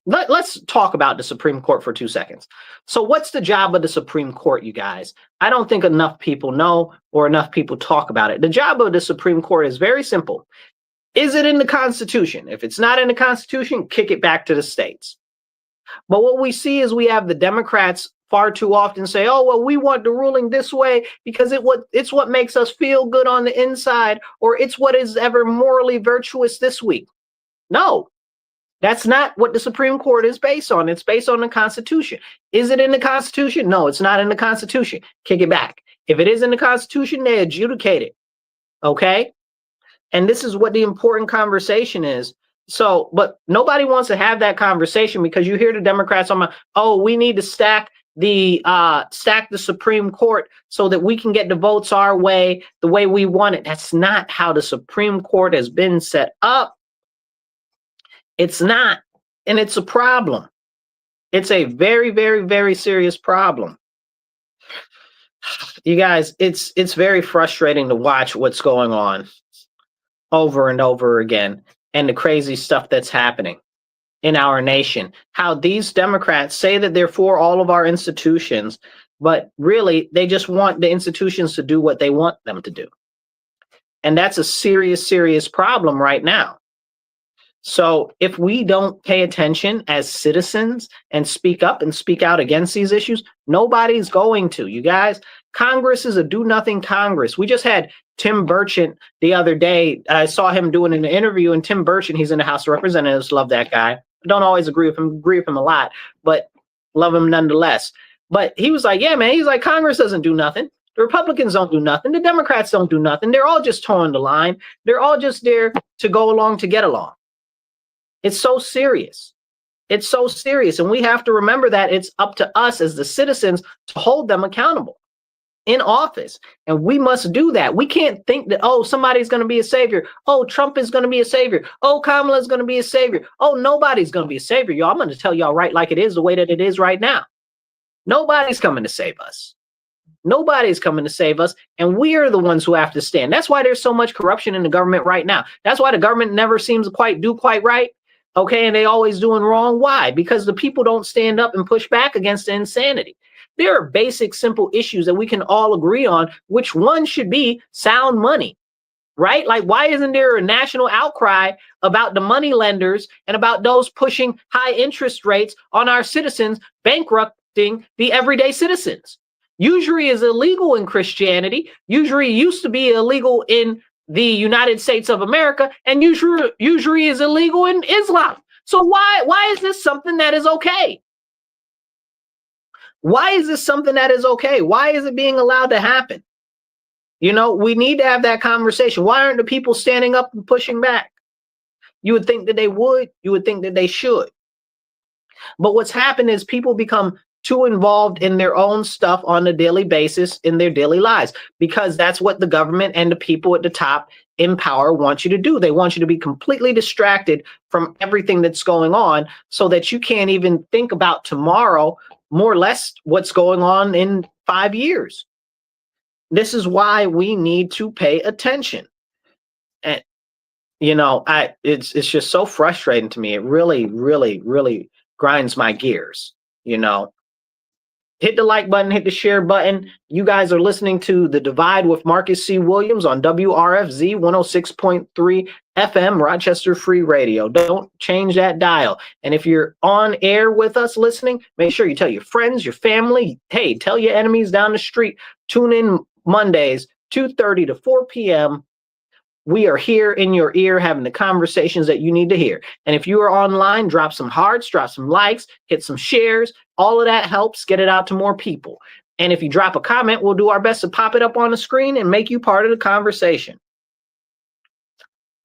A: let's talk about the Supreme Court for 2 seconds. So what's the job of the Supreme Court, you guys? I don't think enough people know or enough people talk about it. The job of the Supreme Court is very simple. Is it in the Constitution? If it's not in the Constitution, kick it back to the states. But what we see is we have the Democrats far too often say, oh, well, we want the ruling this way because it's what makes us feel good on the inside, or it's what is ever morally virtuous this week. No, that's not what the Supreme Court is based on. It's based on the Constitution. Is it in the Constitution? No, it's not in the Constitution. Kick it back. If it is in the Constitution, they adjudicate it. Okay? And this is what the important conversation is. So, but nobody wants to have that conversation, because you hear the Democrats on, oh, we need to stack the Supreme Court so that we can get the votes our way, the way we want it. That's not how the Supreme Court has been set up. It's not, and it's a problem. It's a very, very, very serious problem. You guys, it's very frustrating to watch what's going on over and over again, and the crazy stuff that's happening in our nation. How these Democrats say that they're for all of our institutions, but really they just want the institutions to do what they want them to do. And that's a serious, serious problem right now. So if we don't pay attention as citizens and speak up and speak out against these issues, nobody's going to. You guys, Congress is a do-nothing Congress. We just had Tim Burchett the other day. I saw him doing an interview, and Tim Burchett, he's in the House of Representatives. Love that guy. Don't always agree with him a lot, but love him nonetheless. But he was like, yeah, man, he's like, Congress doesn't do nothing. The Republicans don't do nothing. The Democrats don't do nothing. They're all just towing the line. They're all just there to go along to get along. It's so serious. It's so serious. And we have to remember that it's up to us as the citizens to hold them accountable in office. And we must do that. We can't think that, oh, somebody's going to be a savior. Oh, Trump is going to be a savior. Oh, Kamala is going to be a savior. Oh, nobody's going to be a savior, y'all. I'm going to tell y'all right like it is, the way that it is right now. Nobody's coming to save us. Nobody's coming to save us. And we are the ones who have to stand. That's why there's so much corruption in the government right now. That's why the government never seems to do quite right. Okay, and they always doing wrong. Why? Because the people don't stand up and push back against the insanity. There are basic, simple issues that we can all agree on, which one should be sound money, right? Like, why isn't there a national outcry about the money lenders and about those pushing high interest rates on our citizens, bankrupting the everyday citizens? Usury is illegal in Christianity. Usury used to be illegal in the United States of America, and usury is illegal in Islam. So why is this something that is okay? Why is this something that is okay? Why is it being allowed to happen? You know, we need to have that conversation. Why aren't the people standing up and pushing back? You would think that they would. You would think that they should. But what's happened is people become too involved in their own stuff on a daily basis in their daily lives, because that's what the government and the people at the top in power want you to do. They want you to be completely distracted from everything that's going on so that you can't even think about tomorrow, more or less what's going on in 5 years. This is why we need to pay attention. And it's just so frustrating to me. It really, really, really grinds my gears. Hit the like button, hit the share button. You guys are listening to The Divide with Marcus C. Williams on WRFZ 106.3 FM, Rochester Free Radio. Don't change that dial. And if you're on air with us listening, make sure you tell your friends, your family, hey, tell your enemies down the street. Tune in Mondays, 2:30 to 4 p.m. We are here in your ear having the conversations that you need to hear. And if you are online, drop some hearts, drop some likes, hit some shares. All of that helps get it out to more people. And if you drop a comment, we'll do our best to pop it up on the screen and make you part of the conversation.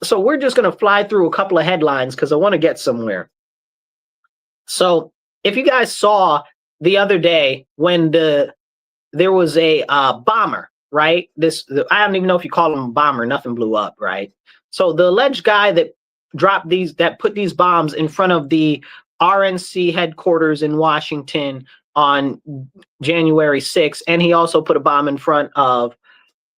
A: So we're just going to fly through a couple of headlines because I want to get somewhere. So if you guys saw the other day when there was a bomber, right? I don't even know if you call him a bomber. Nothing blew up, right? So the alleged guy that put these bombs in front of the RNC headquarters in Washington on January 6th, and he also put a bomb in front of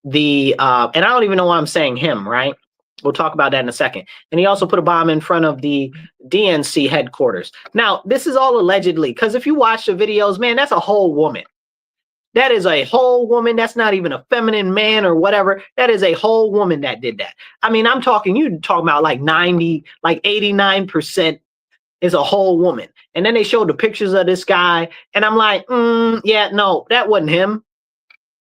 A: the, and I don't even know why I'm saying him, right? We'll talk about that in a second. And he also put a bomb in front of the DNC headquarters. Now, this is all allegedly, because if you watch the videos, man, that's a whole woman. That is a whole woman. That's not even a feminine man or whatever. That is a whole woman that did that. I mean, you talking about like 89% is a whole woman. And then they showed the pictures of this guy. And I'm like, yeah, no, that wasn't him.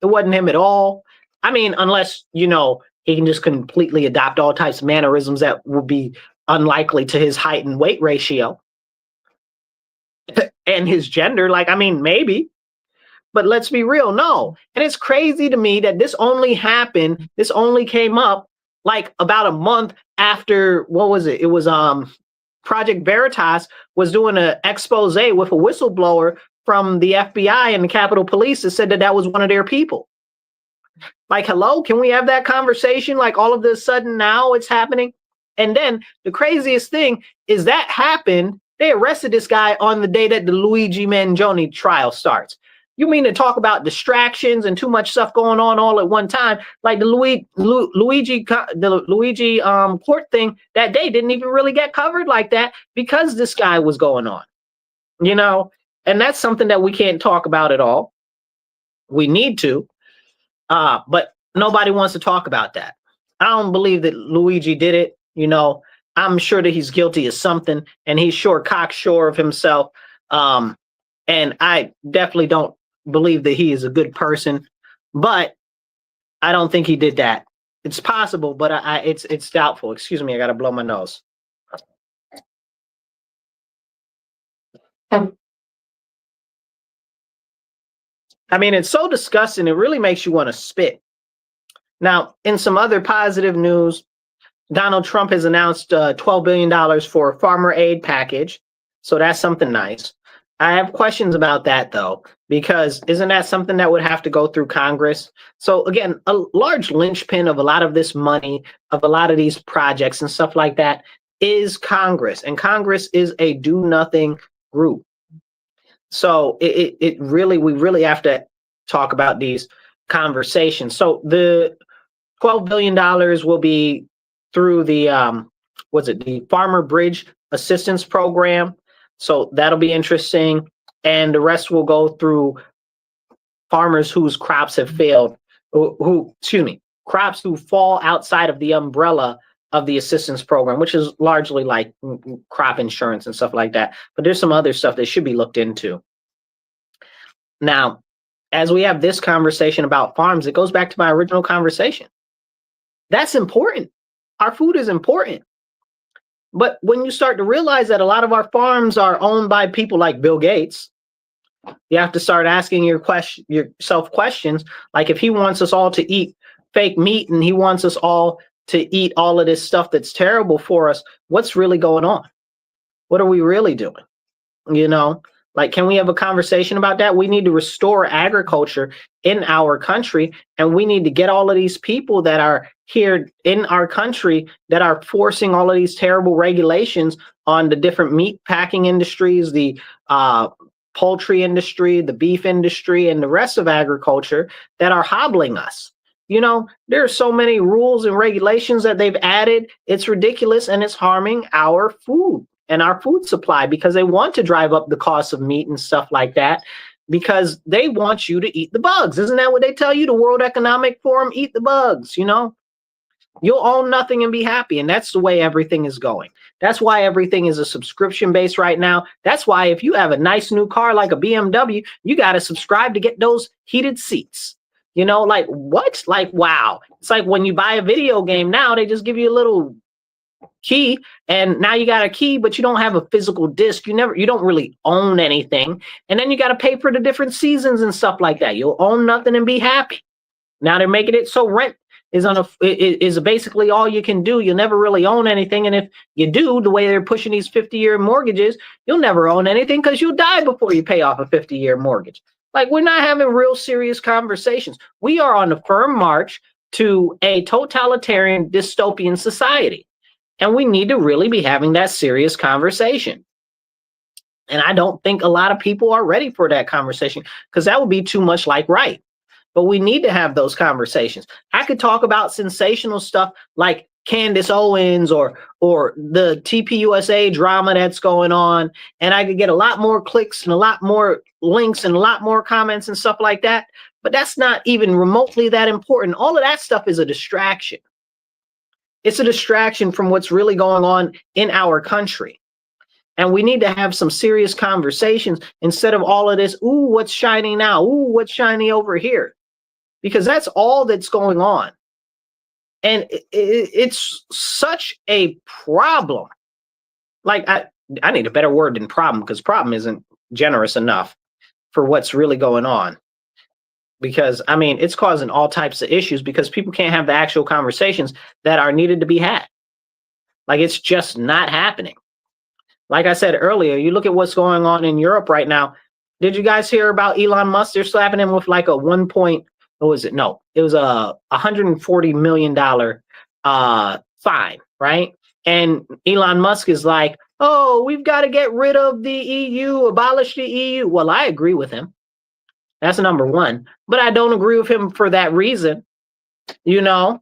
A: It wasn't him at all. I mean, unless, he can just completely adopt all types of mannerisms that would be unlikely to his height and weight ratio and his gender. Like, I mean, maybe. But let's be real, no. And it's crazy to me that this only came up like about a month after, what was it? It was Project Veritas was doing an expose with a whistleblower from the FBI and the Capitol Police that said that was one of their people. Like, hello, can we have that conversation? Like all of a sudden now it's happening. And then the craziest thing is that happened. They arrested this guy on the day that the Luigi Mangione trial starts. You mean to talk about distractions and too much stuff going on all at one time? Like the Luigi court thing that day didn't even really get covered like that because this guy was going on, and that's something that we can't talk about at all. We need to, but nobody wants to talk about that. I don't believe that Luigi did it. I'm sure that he's guilty of something, and he's cocksure of himself. And I definitely don't believe that he is a good person, but I don't think he did that. It's possible, but it's doubtful. Excuse me, I gotta blow my nose. I mean, it's so disgusting. It really makes you want to spit. Now, in some other positive news, Donald Trump has announced $12 billion for a farmer aid package. So that's something nice. I have questions about that, though, because isn't that something that would have to go through Congress? So, again, a large linchpin of a lot of this money, of a lot of these projects and stuff like that is Congress. And Congress is a do-nothing group. So we really have to talk about these conversations. So the $12 billion will be through the, the Farmer Bridge Assistance Program. So that'll be interesting. And the rest will go through farmers whose crops have failed, crops who fall outside of the umbrella of the assistance program, which is largely like crop insurance and stuff like that. But there's some other stuff that should be looked into. Now, as we have this conversation about farms, it goes back to my original conversation. That's important. Our food is important. But when you start to realize that a lot of our farms are owned by people like Bill Gates, you have to start asking yourself questions. Like if he wants us all to eat fake meat and he wants us all to eat all of this stuff that's terrible for us, what's really going on? What are we really doing? Like, can we have a conversation about that? We need to restore agriculture in our country, and we need to get all of these people that are here in our country that are forcing all of these terrible regulations on the different meat packing industries, the poultry industry, the beef industry, and the rest of agriculture that are hobbling us. You know, there are so many rules and regulations that they've added. It's ridiculous, and it's harming our food and our food supply because they want to drive up the cost of meat and stuff like that because they want you to eat the bugs. Isn't that what they tell you? The World Economic Forum, eat the bugs, you know? You'll own nothing and be happy. And that's the way everything is going. That's why everything is a subscription base right now. That's why if you have a nice new car like a BMW, you got to subscribe to get those heated seats. You know, like what? Like, wow. It's like when you buy a video game now, they just give you a little key and now you got a key, but you don't have a physical disc. You don't really own anything. And then you got to pay for the different seasons and stuff like that. You'll own nothing and be happy. Now they're making it so rent is basically all you can do. You'll never really own anything. And if you do, the way they're pushing these 50-year mortgages, you'll never own anything because you'll die before you pay off a 50-year mortgage. Like, we're not having real serious conversations. We are on a firm march to a totalitarian dystopian society. And we need to really be having that serious conversation. And I don't think a lot of people are ready for that conversation because that would be too much like right. But we need to have those conversations. I could talk about sensational stuff like Candace Owens or the TPUSA drama that's going on, and I could get a lot more clicks and a lot more links and a lot more comments and stuff like that. But that's not even remotely that important. All of that stuff is a distraction. It's a distraction from what's really going on in our country. And we need to have some serious conversations instead of all of this, ooh, what's shiny now? Ooh, what's shiny over here? Because that's all that's going on. And it's such a problem. Like, I need a better word than problem because problem isn't generous enough for what's really going on. Because, I mean, it's causing all types of issues because people can't have the actual conversations that are needed to be had. Like, it's just not happening. Like I said earlier, you look at what's going on in Europe right now. Did you guys hear about Elon Musk? They're slapping him with like a what was it? No, it was a $140 million fine, right? And Elon Musk is like, oh, we've got to get rid of the EU, abolish the EU. Well, I agree with him. That's number one. But I don't agree with him for that reason, you know.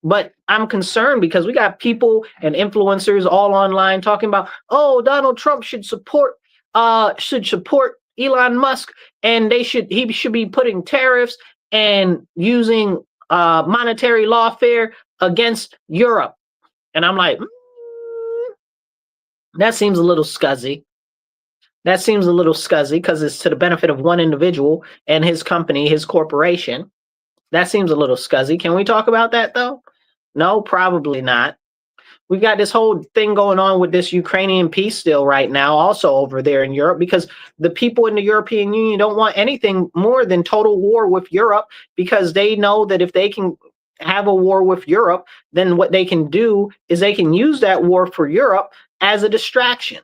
A: But I'm concerned because we got people and influencers all online talking about, oh, Donald Trump should support Elon Musk, and he should be putting tariffs and using monetary lawfare against Europe. And I'm like, that seems a little scuzzy. That seems a little scuzzy because it's to the benefit of one individual and his company, his corporation. That seems a little scuzzy. Can we talk about that, though? No, probably not. We've got this whole thing going on with this Ukrainian peace deal right now, also over there in Europe, because the people in the European Union don't want anything more than total war with Europe, because they know that if they can have a war with Europe, then what they can do is they can use that war for Europe as a distraction.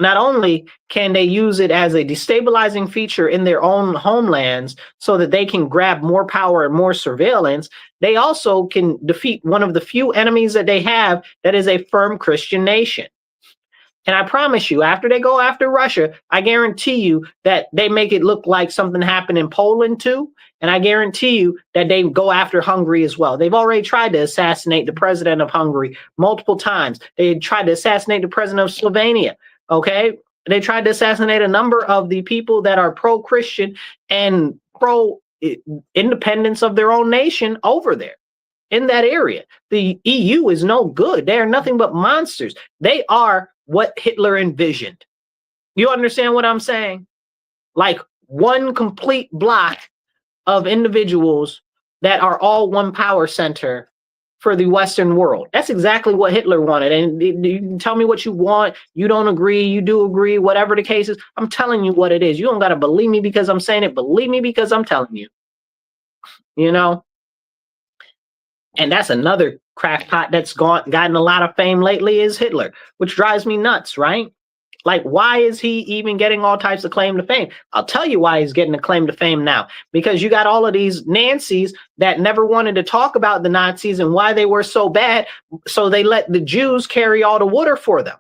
A: Not only can they use it as a destabilizing feature in their own homelands so that they can grab more power and more surveillance, they also can defeat one of the few enemies that they have that is a firm Christian nation. And I promise you, after they go after Russia, I guarantee you that they make it look like something happened in Poland too. And I guarantee you that they go after Hungary as well. They've already tried to assassinate the president of Hungary multiple times. They tried to assassinate the president of Slovenia. Okay, they tried to assassinate a number of the people that are pro-Christian and pro-independence of their own nation over there in that area. The EU is no good. They are nothing but monsters. They are what Hitler envisioned. You understand what I'm saying? Like one complete block of individuals that are all one power center for the Western world. That's exactly what Hitler wanted. And you can tell me what you want. You don't agree. You do agree. Whatever the case is, I'm telling you what it is. You don't got to believe me because I'm saying it. Believe me because I'm telling you. You know? And that's another crackpot that's gotten a lot of fame lately is Hitler, which drives me nuts, right? Like, why is he even getting all types of claim to fame? I'll tell you why he's getting a claim to fame now. Because you got all of these Nancys that never wanted to talk about the Nazis and why they were so bad. So they let the Jews carry all the water for them,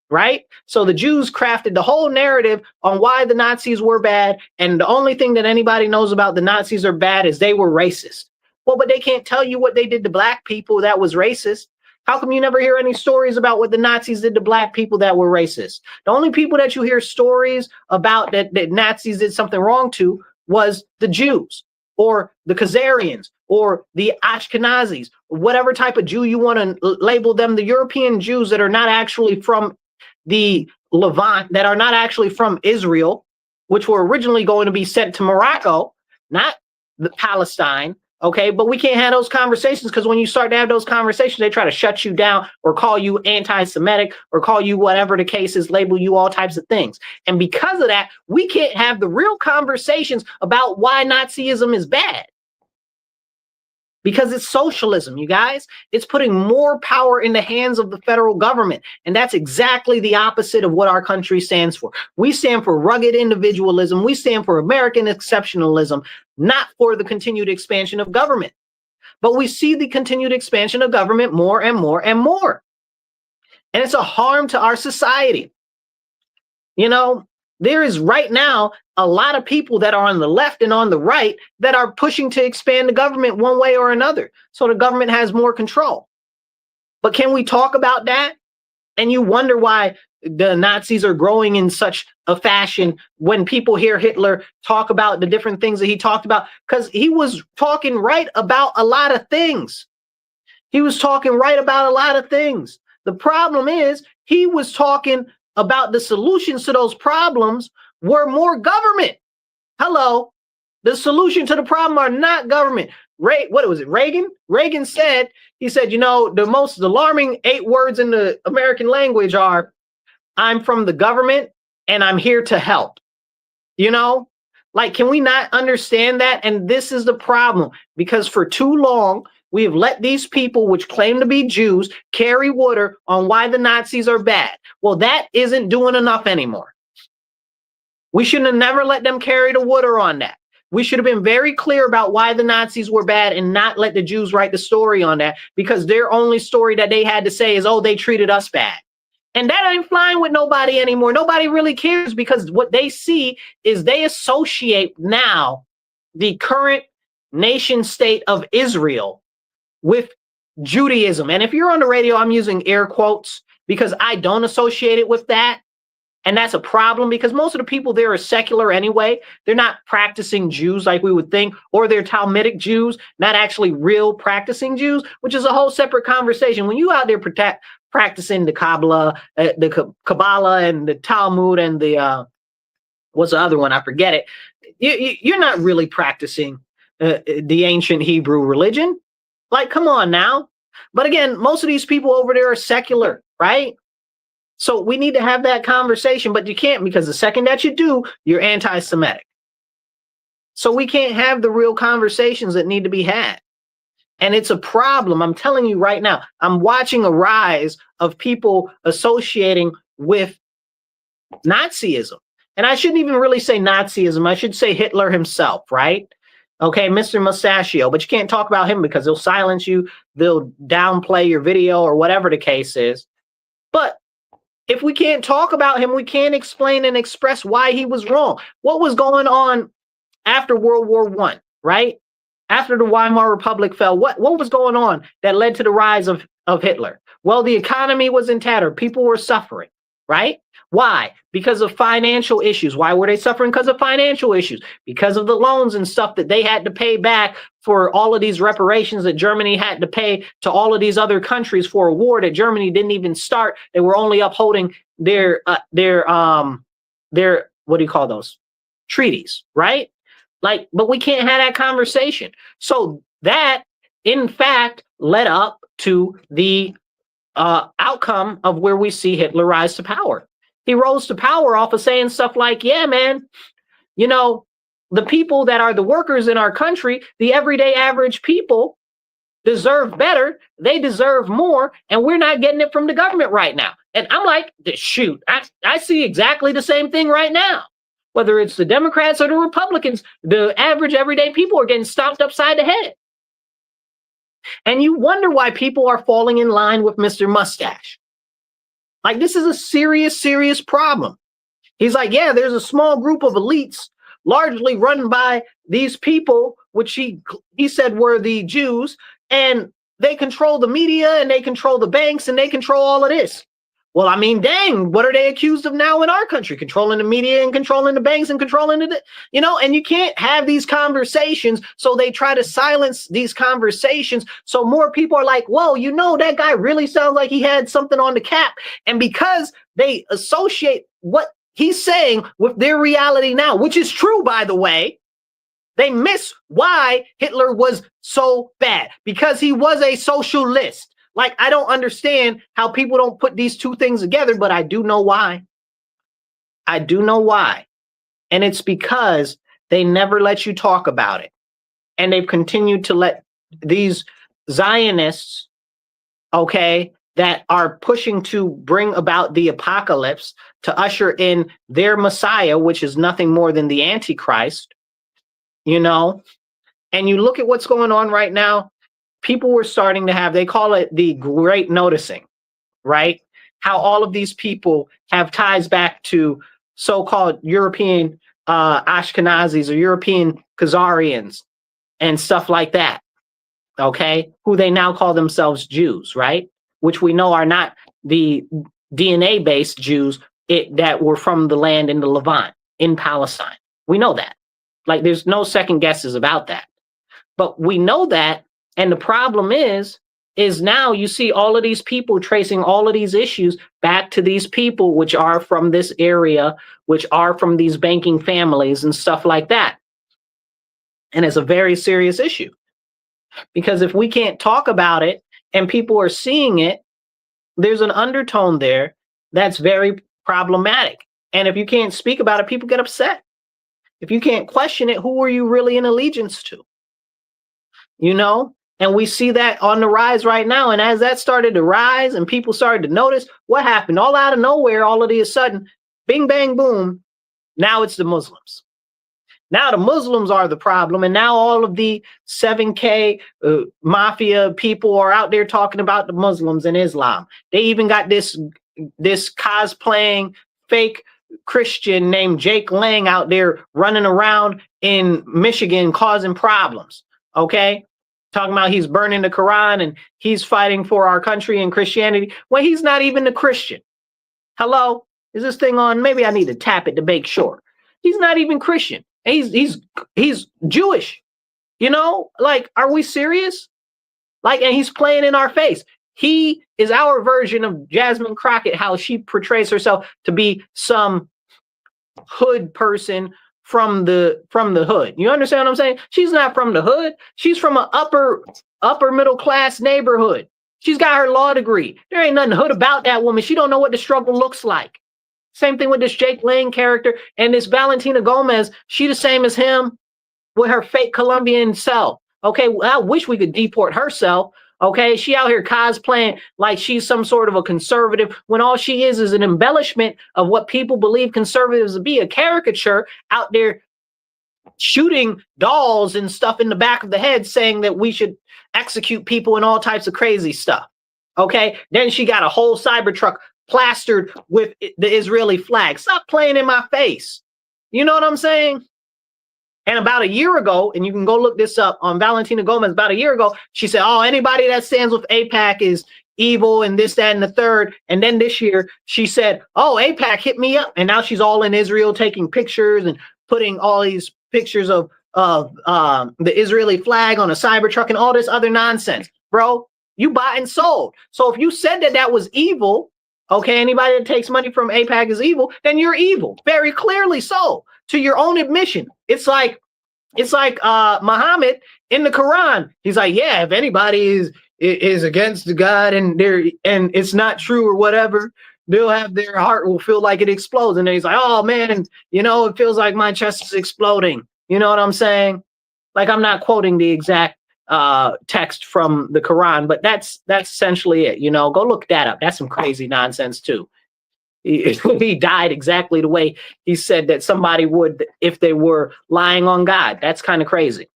A: right? So the Jews crafted the whole narrative on why the Nazis were bad. And the only thing that anybody knows about the Nazis are bad is they were racist. Well, but they can't tell you what they did to black people that was racist. How come you never hear any stories about what the Nazis did to black people that were racist? The only people that you hear stories about that Nazis did something wrong to was the Jews or the Khazarians or the Ashkenazis, whatever type of Jew you want to label them, the European Jews that are not actually from the Levant, that are not actually from Israel, which were originally going to be sent to Morocco, not the Palestine. Okay, but we can't have those conversations because when you start to have those conversations, they try to shut you down or call you anti-Semitic or call you whatever the case is, label you all types of things. And because of that, we can't have the real conversations about why Nazism is bad. Because it's socialism, you guys. It's putting more power in the hands of the federal government. And that's exactly the opposite of what our country stands for. We stand for rugged individualism. We stand for American exceptionalism, not for the continued expansion of government. But we see the continued expansion of government more and more and more. And it's a harm to our society. You know, there is right now a lot of people that are on the left and on the right that are pushing to expand the government one way or another. So the government has more control. But can we talk about that? And you wonder why the Nazis are growing in such a fashion when people hear Hitler talk about the different things that he talked about, because he was talking right about a lot of things. He was talking right about a lot of things. The problem is he was talking about the solutions to those problems were more government. Hello. The solution to the problem are not government. What was it? Reagan? Reagan said, he said, you know, the most alarming 8 words in the American language are, I'm from the government and I'm here to help. You know, like, can we not understand that? And this is the problem, because for too long, we have let these people, which claim to be Jews, carry water on why the Nazis are bad. Well, that isn't doing enough anymore. We should have never let them carry the water on that. We should have been very clear about why the Nazis were bad and not let the Jews write the story on that, because their only story that they had to say is, oh, they treated us bad. And that ain't flying with nobody anymore. Nobody really cares, because what they see is they associate now the current nation state of Israel with Judaism. And if you're on the radio, I'm using air quotes because I don't associate it with that. And that's a problem, because most of the people there are secular anyway. They're not practicing Jews like we would think, or they're Talmudic Jews, not actually real practicing Jews, which is a whole separate conversation. When you out there practicing the Kabbalah, and the Talmud and the, what's the other one? I forget it. You're not really practicing the ancient Hebrew religion. Like, come on now. But again, most of these people over there are secular, right? So we need to have that conversation, but you can't, because the second that you do, you're anti-Semitic. So we can't have the real conversations that need to be had. And it's a problem. I'm telling you right now, I'm watching a rise of people associating with Nazism. And I shouldn't even really say Nazism. I should say Hitler himself, right? Okay, Mr. Mustachio, but you can't talk about him because they'll silence you. They'll downplay your video or whatever the case is. But if we can't talk about him, we can't explain and express why he was wrong. What was going on after World War I, right? After the Weimar Republic fell, what was going on that led to the rise of Hitler? Well, the economy was in tatter. People were suffering, right? Why? Because of financial issues. Why were they suffering? Because of financial issues. Because of the loans and stuff that they had to pay back for all of these reparations that Germany had to pay to all of these other countries for a war that Germany didn't even start. They were only upholding their what do you call those? Treaties, right? Like, but we can't have that conversation. So that, in fact, led up to the outcome of where we see Hitler rise to power. He rose to power off of saying stuff like, yeah, man, you know, the people that are the workers in our country, the everyday average people, deserve better. They deserve more. And we're not getting it from the government right now. And I'm like, shoot, I see exactly the same thing right now. Whether it's the Democrats or the Republicans, the average everyday people are getting stomped upside the head. And you wonder why people are falling in line with Mr. Mustache. Like, this is a serious, serious problem. He's like, yeah, there's a small group of elites, largely run by these people, which he said were the Jews, and they control the media and they control the banks and they control all of this. Well, I mean, dang, what are they accused of now in our country? Controlling the media and controlling the banks and controlling the, and you can't have these conversations. So they try to silence these conversations. So more people are like, whoa, that guy really sounds like he had something on the cap. And because they associate what he's saying with their reality now, which is true, by the way, they miss why Hitler was so bad, because he was a socialist. Like, I don't understand how people don't put these two things together, but I do know why. I do know why. And it's because they never let you talk about it. And they've continued to let these Zionists, that are pushing to bring about the apocalypse, to usher in their Messiah, which is nothing more than the Antichrist, and you look at what's going on right now. People were starting to have, they call it the great noticing, right? How all of these people have ties back to so-called European Ashkenazis or European Khazarians and stuff like that, who they now call themselves Jews, right? Which we know are not the DNA-based Jews that were from the land in the Levant, in Palestine. We know that. Like, there's no second guesses about that. But we know that. And the problem is now you see all of these people tracing all of these issues back to these people, which are from this area, which are from these banking families and stuff like that. And it's a very serious issue, because if we can't talk about it and people are seeing it, there's an undertone there that's very problematic. And if you can't speak about it, people get upset. If you can't question it, who are you really in allegiance to? And we see that on the rise right now. And as that started to rise and people started to notice, what happened? All out of nowhere, all of a sudden, bing, bang, boom. Now it's the Muslims. Now the Muslims are the problem. And now all of the 7K mafia people are out there talking about the Muslims and Islam. They even got this cosplaying fake Christian named Jake Lang out there running around in Michigan causing problems. Talking about he's burning the Quran and he's fighting for our country and Christianity when he's not even a Christian. Hello? Is this thing on? Maybe I need to tap it to make sure. He's not even Christian. He's Jewish. Like, are we serious? Like, and he's playing in our face. He is our version of Jasmine Crockett, how she portrays herself to be some hood person from the hood. You understand what I'm saying? She's not from the hood. She's from an upper middle class neighborhood. She's got her law degree. There ain't nothing hood about that woman. She don't know what the struggle looks like. Same thing with this Jake Lang character and this Valentina Gomez. She the same as him with her fake Colombian self. I wish we could deport herself. She out here cosplaying like she's some sort of a conservative when all she is an embellishment of what people believe conservatives to be, a caricature out there shooting dolls and stuff in the back of the head, saying that we should execute people and all types of crazy stuff. Then she got a whole Cybertruck plastered with the Israeli flag. Stop playing in my face. You know what I'm saying? And about a year ago, and you can go look this up on Valentina Gomez, about a year ago, she said, anybody that stands with AIPAC is evil and this, that, and the third. And then this year she said, AIPAC hit me up. And now she's all in Israel taking pictures and putting all these pictures of the Israeli flag on a Cybertruck and all this other nonsense. Bro, you bought and sold. So if you said that was evil, anybody that takes money from AIPAC is evil, then you're evil. Very clearly so. To your own admission. It's like Muhammad in the Quran. He's like, yeah, if anybody is against God and it's not true or whatever, they'll have their heart will feel like it explodes. And then he's like, oh man, it feels like my chest is exploding. You know what I'm saying? Like, I'm not quoting the exact text from the Quran, but that's essentially it. Go look that up. That's some crazy nonsense too. He died exactly the way he said that somebody would if they were lying on God. That's kind of crazy.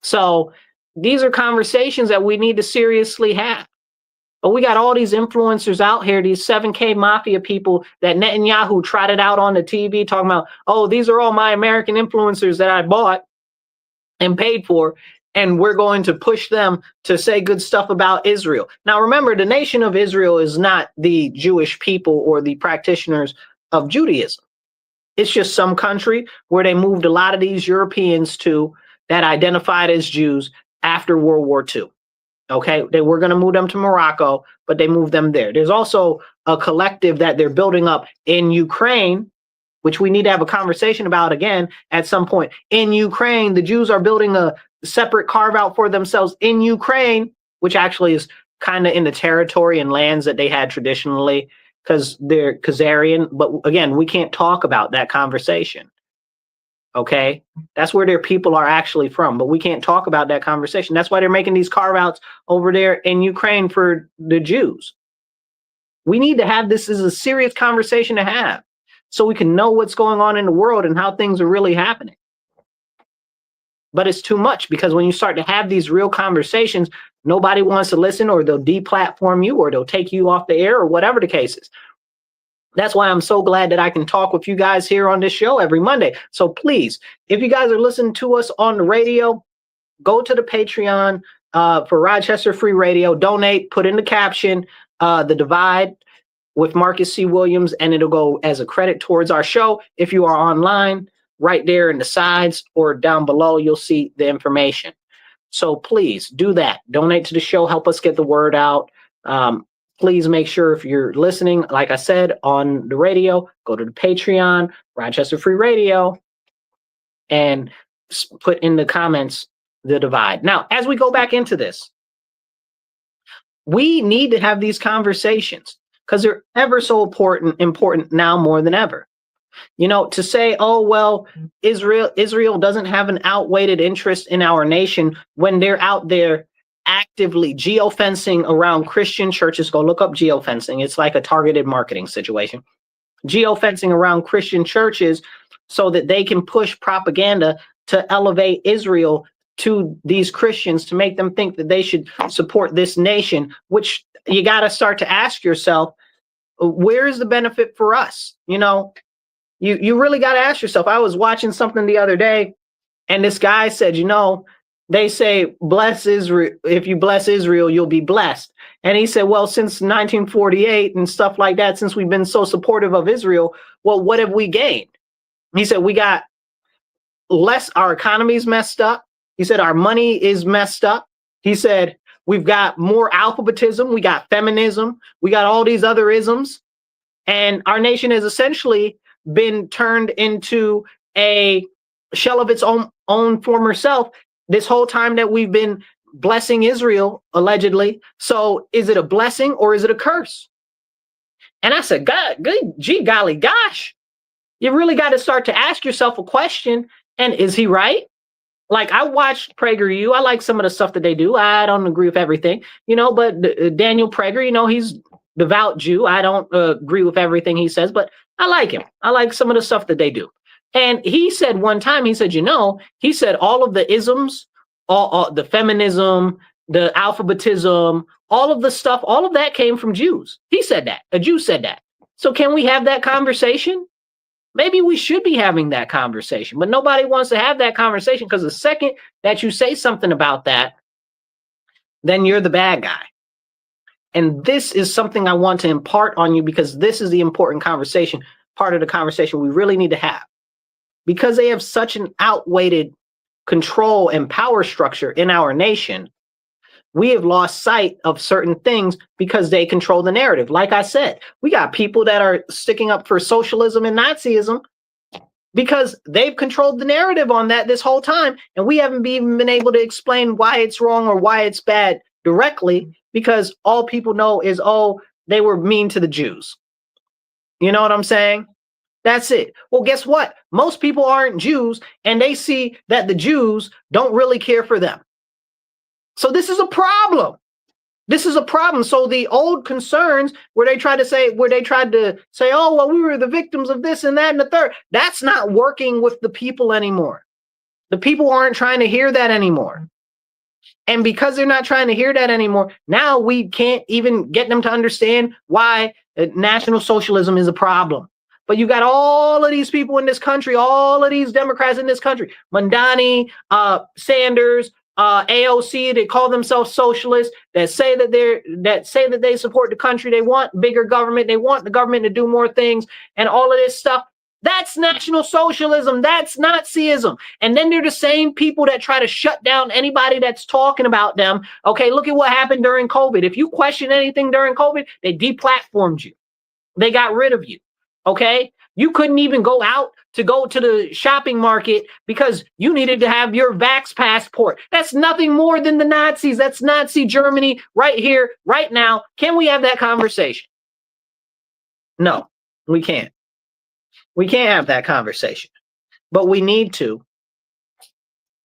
A: So these are conversations that we need to seriously have. But we got all these influencers out here, these 7K mafia people that Netanyahu trotted out on the TV talking about, oh, these are all my American influencers that I bought and paid for, and we're going to push them to say good stuff about Israel. Now, remember, the nation of Israel is not the Jewish people or the practitioners of Judaism. It's just some country where they moved a lot of these Europeans to that identified as Jews after World War II. Okay, they were going to move them to Morocco, but they moved them there. There's also a collective that they're building up in Ukraine, which we need to have a conversation about again at some point. In Ukraine, the Jews are building a separate carve out for themselves in Ukraine, which actually is kind of in the territory and lands that they had traditionally because they're Khazarian. But again, we can't talk about that conversation. Okay, that's where their people are actually from, but we can't talk about that conversation. That's why they're making these carve outs over there in Ukraine for the Jews. We need to have this as a serious conversation to have so we can know what's going on in the world and how things are really happening. But it's too much because when you start to have these real conversations, nobody wants to listen, or they'll deplatform you, or they'll take you off the air, or whatever the case is. That's why I'm so glad that I can talk with you guys here on this show every Monday. So please, if you guys are listening to us on the radio, go to the Patreon for Rochester Free Radio, donate, put in the caption, The Divide with Marcus C. Williams, and it'll go as a credit towards our show. If you are online, right there in the sides or down below, you'll see the information. So please do that. Donate to the show. Help us get the word out. Please make sure if you're listening, like I said, on the radio, go to the Patreon, Rochester Free Radio, and put in the comments The Divide. Now, as we go back into this, we need to have these conversations because they're ever so important now more than ever. To say, oh, well, Israel doesn't have an outweighed interest in our nation when they're out there actively geofencing around Christian churches. Go look up geofencing. It's like a targeted marketing situation. Geofencing around Christian churches so that they can push propaganda to elevate Israel to these Christians to make them think that they should support this nation, which you got to start to ask yourself, where is the benefit for us? You really got to ask yourself. I was watching something the other day, and this guy said, they say, bless Israel. If you bless Israel, you'll be blessed. And he said, well, since 1948 and stuff like that, since we've been so supportive of Israel, well, what have we gained? He said, we got less, our economy's messed up. He said, our money is messed up. He said, we've got more alphabetism. We got feminism. We got all these other isms. And our nation has essentially been turned into a shell of its own former self this whole time that we've been blessing Israel, allegedly. So is it a blessing or is it a curse? And I said, golly gosh, you really got to start to ask yourself a question. And is he right? Like, I watched PragerU. I like some of the stuff that they do. I don't agree with everything, but Daniel Prager, he's devout Jew. I don't agree with everything he says, but I like him. I like some of the stuff that they do. And he said one time, he said, he said all of the isms, all the feminism, the alphabetism, all of the stuff, all of that came from Jews. He said that. A Jew said that. So can we have that conversation? Maybe we should be having that conversation, but nobody wants to have that conversation because the second that you say something about that, then you're the bad guy. And this is something I want to impart on you because this is the important conversation, part of the conversation we really need to have. Because they have such an outweighed control and power structure in our nation, we have lost sight of certain things because they control the narrative. Like I said, we got people that are sticking up for socialism and Nazism because they've controlled the narrative on that this whole time. And we haven't even been able to explain why it's wrong or why it's bad directly because all people know is, oh, they were mean to the Jews. You know what I'm saying? That's it. Well, guess what? Most people aren't Jews, and they see that the Jews don't really care for them. So this is a problem. This is a problem. So the old concerns where they tried to say, oh, well, we were the victims of this and that and the third, that's not working with the people anymore. The people aren't trying to hear that anymore. And because they're not trying to hear that anymore, now we can't even get them to understand why National Socialism is a problem. But you got all of these people in this country, all of these Democrats in this country, Mandani, Sanders, AOC, they call themselves socialists, that say that they support the country, they want bigger government, they want the government to do more things, and all of this stuff. That's National Socialism. That's Nazism. And then they're the same people that try to shut down anybody that's talking about them. Okay, look at what happened during COVID. If you question anything during COVID, they deplatformed you. They got rid of you. Okay, you couldn't even go out to go to the shopping market because you needed to have your Vax passport. That's nothing more than the Nazis. That's Nazi Germany right here, right now. Can we have that conversation? No, we can't. We can't have that conversation, but we need to.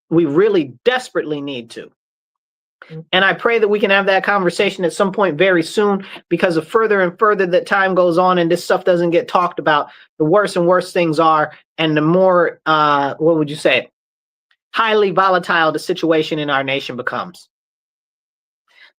A: We really desperately need to. And I pray that we can have that conversation at some point very soon, because the further and further that time goes on and this stuff doesn't get talked about, the worse and worse things are. And the more, what would you say, highly volatile the situation in our nation becomes.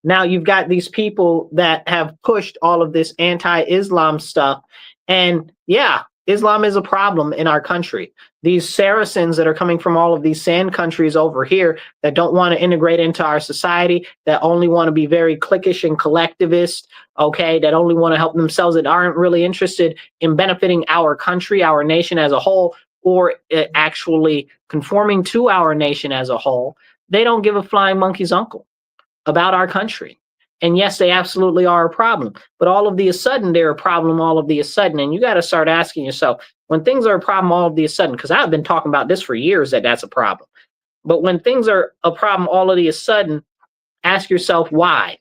A: Now you've got these people that have pushed all of this anti-Islam stuff. And yeah, Islam is a problem in our country. These Saracens that are coming from all of these sand countries over here that don't want to integrate into our society, that only want to be very cliquish and collectivist, okay, that only want to help themselves, that aren't really interested in benefiting our country, our nation as a whole, or actually conforming to our nation as a whole. They don't give a flying monkey's uncle about our country. And yes, they absolutely are a problem, but all of the sudden they're a problem all of the sudden. And you got to start asking yourself, when things are a problem all of the sudden, because I've been talking about this for years, that's a problem. But when things are a problem all of the sudden, ask yourself why.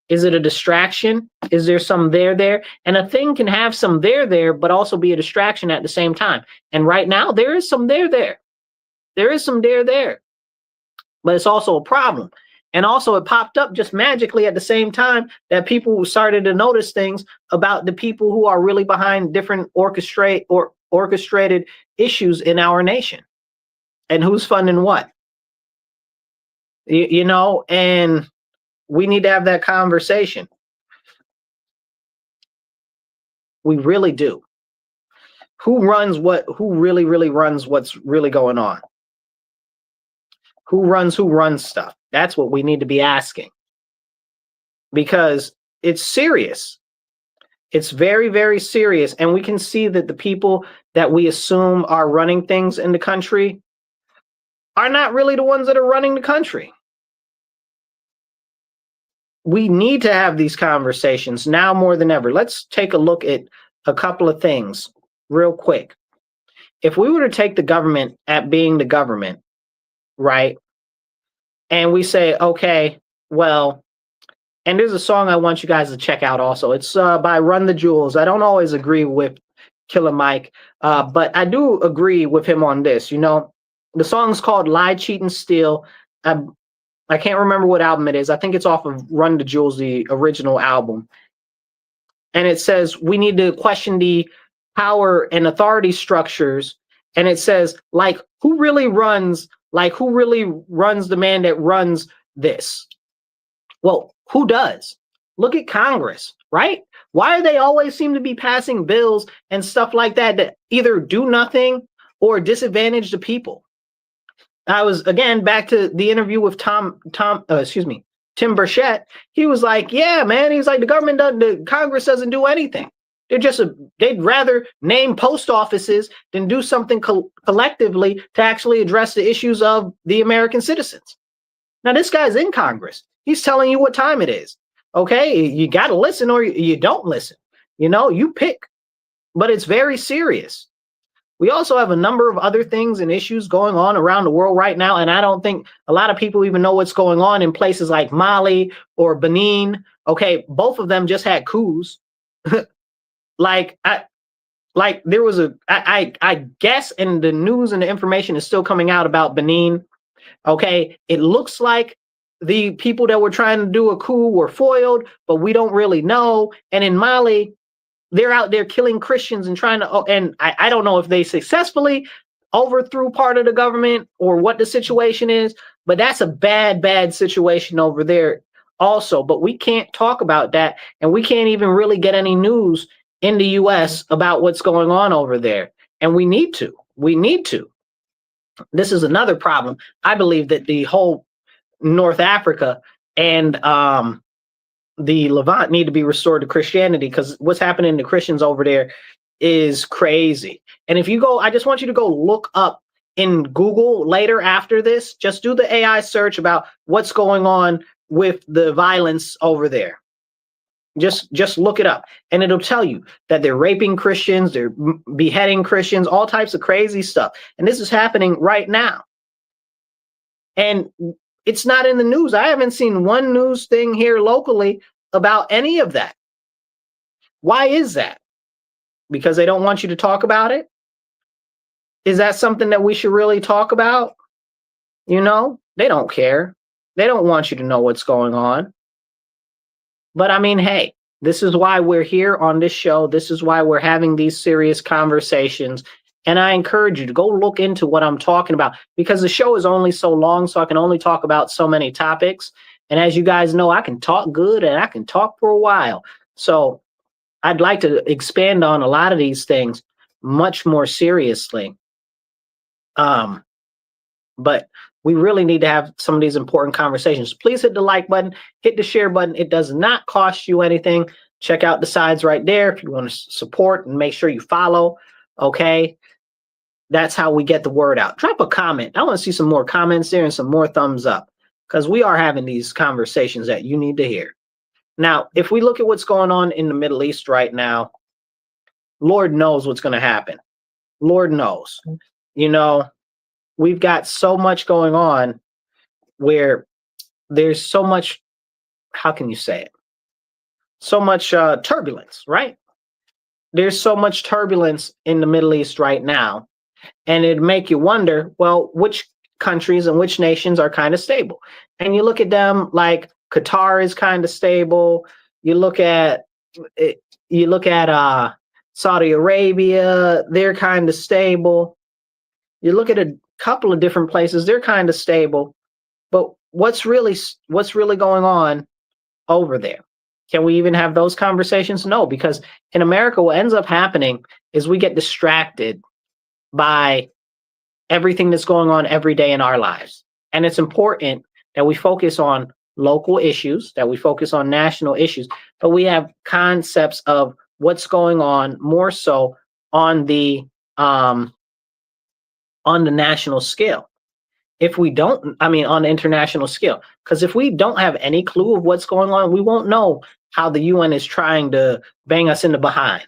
A: Is it a distraction? Is there some there? And a thing can have some there, but also be a distraction at the same time. And right now there is some there. There is some there, but it's also a problem. And also it popped up just magically at the same time that people started to notice things about the people who are really behind different orchestrated issues in our nation and who's funding what. You know, and we need to have that conversation. We really do. Who runs what? Who really runs what's really going on? Who runs stuff? That's what we need to be asking, because it's serious. It's very, very serious. And we can see that the people that we assume are running things in the country are not really the ones that are running the country. We need to have these conversations now more than ever. Let's take a look at a couple of things real quick. If we were to take the government at being the government, right? And we say, okay, well, and there's a song I want you guys to check out also. It's by Run the Jewels. I don't always agree with Killer Mike, but I do agree with him on this. You know, the song's called Lie, Cheat, and Steal. I can't remember what album it is. I think it's off of Run the Jewels, the original album. And it says we need to question the power and authority structures. And it says, like, who really runs the man that runs this? Well, who does? Look at Congress, right? Why do they always seem to be passing bills and stuff like that either do nothing or disadvantage the people? I was, again, back to the interview with Tim Burchett. He was like, yeah, man, he's like, the Congress doesn't do anything. They'd rather name post offices than do something collectively to actually address the issues of the American citizens. Now, this guy's in Congress. He's telling you what time it is. Okay, you got to listen or you don't listen. You know, you pick. But it's very serious. We also have a number of other things and issues going on around the world right now, and I don't think a lot of people even know what's going on in places like Mali or Benin. Okay, both of them just had coups. I guess, and the news and the information is still coming out about Benin. Okay, it looks like the people that were trying to do a coup were foiled, but we don't really know. And in Mali, they're out there killing Christians and trying to, and I don't know if they successfully overthrew part of the government or what the situation is, but that's a bad, bad situation over there also. But we can't talk about that, and we can't even really get any news in the US about what's going on over there. And we need to. We need to. This is another problem. I believe that the whole North Africa and the Levant need to be restored to Christianity, because what's happening to Christians over there is crazy. And if you go, I just want you to go look up in Google later after this, just do the AI search about what's going on with the violence over there. Just look it up, and it'll tell you that they're raping Christians, they're beheading Christians, all types of crazy stuff. And this is happening right now. And it's not in the news. I haven't seen one news thing here locally about any of that. Why is that? Because they don't want you to talk about it? Is that something that we should really talk about? You know, they don't care. They don't want you to know what's going on. But I mean, hey, this is why we're here on this show. This is why we're having these serious conversations. And I encourage you to go look into what I'm talking about, because the show is only so long, so I can only talk about so many topics. And as you guys know, I can talk good and I can talk for a while. So I'd like to expand on a lot of these things much more seriously. But we really need to have some of these important conversations. Please hit the like button, hit the share button. It does not cost you anything. Check out the sides right there if you want to support, and make sure you follow. Okay. That's how we get the word out. Drop a comment. I want to see some more comments there and some more thumbs up, because we are having these conversations that you need to hear. Now, if we look at what's going on in the Middle East right now, Lord knows what's going to happen. Lord knows. You know, we've got so much going on where there's so much, how can you say it? So much turbulence, right? There's so much turbulence in the Middle East right now. And it'd make you wonder, well, which countries and which nations are kind of stable? And you look at them like Qatar is kind of stable. You look at Saudi Arabia, they're kind of stable. You look at a couple of different places, they're kind of stable. But what's really going on over there? Can we even have those conversations? No, because in America, what ends up happening is we get distracted by everything that's going on every day in our lives. And it's important that we focus on local issues, that we focus on national issues, but we have concepts of what's going on more so on the national scale. If we don't, I mean, on the international scale, because if we don't have any clue of what's going on, we won't know how the UN is trying to bang us in the behind.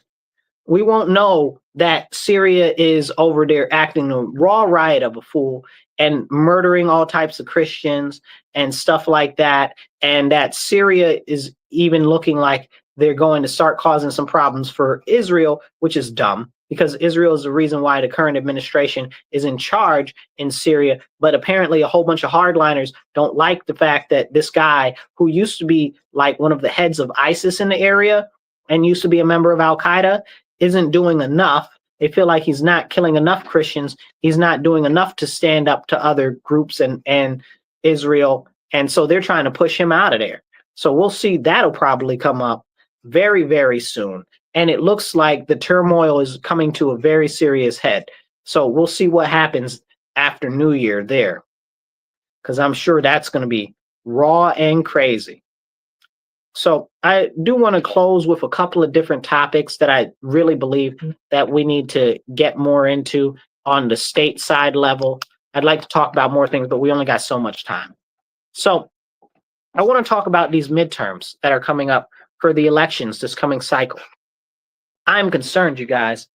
A: We won't know that Syria is over there acting a raw riot of a fool and murdering all types of Christians and stuff like that. And that Syria is even looking like they're going to start causing some problems for Israel, which is dumb, because Israel is the reason why the current administration is in charge in Syria. But apparently a whole bunch of hardliners don't like the fact that this guy, who used to be like one of the heads of ISIS in the area and used to be a member of Al-Qaeda, isn't doing enough. They feel like he's not killing enough Christians. He's not doing enough to stand up to other groups and Israel. And so they're trying to push him out of there. So we'll see, that'll probably come up very, very soon. And it looks like the turmoil is coming to a very serious head. So we'll see what happens after New Year there, because I'm sure that's going to be raw and crazy. So I do want to close with a couple of different topics that I really believe that we need to get more into on the state side level. I'd like to talk about more things, but we only got so much time. So I want to talk about these midterms that are coming up for the elections this coming cycle. I'm concerned, you guys.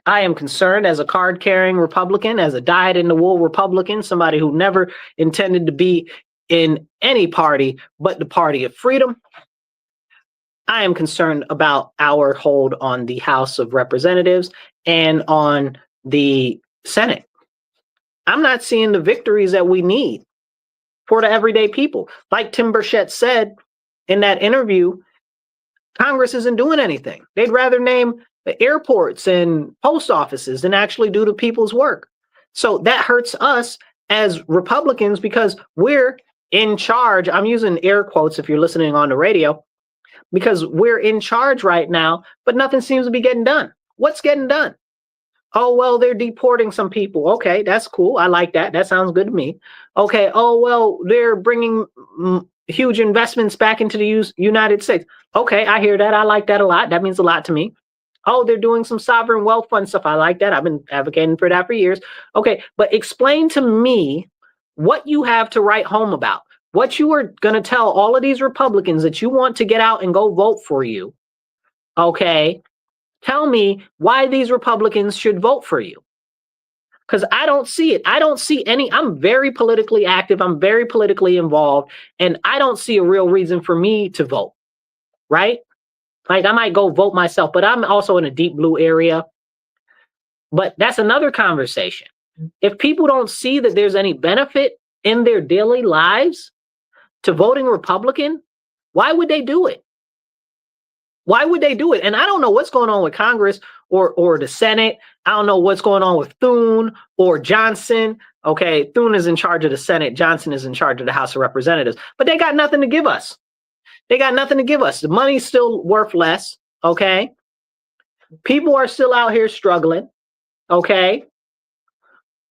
A: I am concerned as a card-carrying Republican, as a dyed-in-the-wool Republican, somebody who never intended to be in any party but the party of freedom. I am concerned about our hold on the House of Representatives and on the Senate. I'm not seeing the victories that we need for the everyday people. Like Tim Burchett said in that interview, Congress isn't doing anything. They'd rather name the airports and post offices than actually do the people's work. So that hurts us as Republicans because we're in charge. I'm using air quotes if you're listening on the radio, because we're in charge right now, but nothing seems to be getting done. What's getting done? Oh, well, they're deporting some people. Okay, that's cool. I like that. That sounds good to me. Okay, oh, well, they're bringing huge investments back into the United States. Okay, I hear that. I like that a lot. That means a lot to me. Oh, they're doing some sovereign wealth fund stuff. I like that. I've been advocating for that for years. Okay, but explain to me what you have to write home about. What you are going to tell all of these Republicans that you want to get out and go vote for you. Okay, tell me why these Republicans should vote for you. Because I don't see it. I don't see any. I'm very politically active. I'm very politically involved. And I don't see a real reason for me to vote. Right? Like I might go vote myself, but I'm also in a deep blue area. But that's another conversation. If people don't see that there's any benefit in their daily lives to voting Republican, why would they do it? Why would they do it? And I don't know what's going on with Congress or the Senate. I don't know what's going on with Thune or Johnson. Okay, Thune is in charge of the Senate. Johnson is in charge of the House of Representatives. But they got nothing to give us. They got nothing to give us. The money's still worth less. Okay. People are still out here struggling. Okay.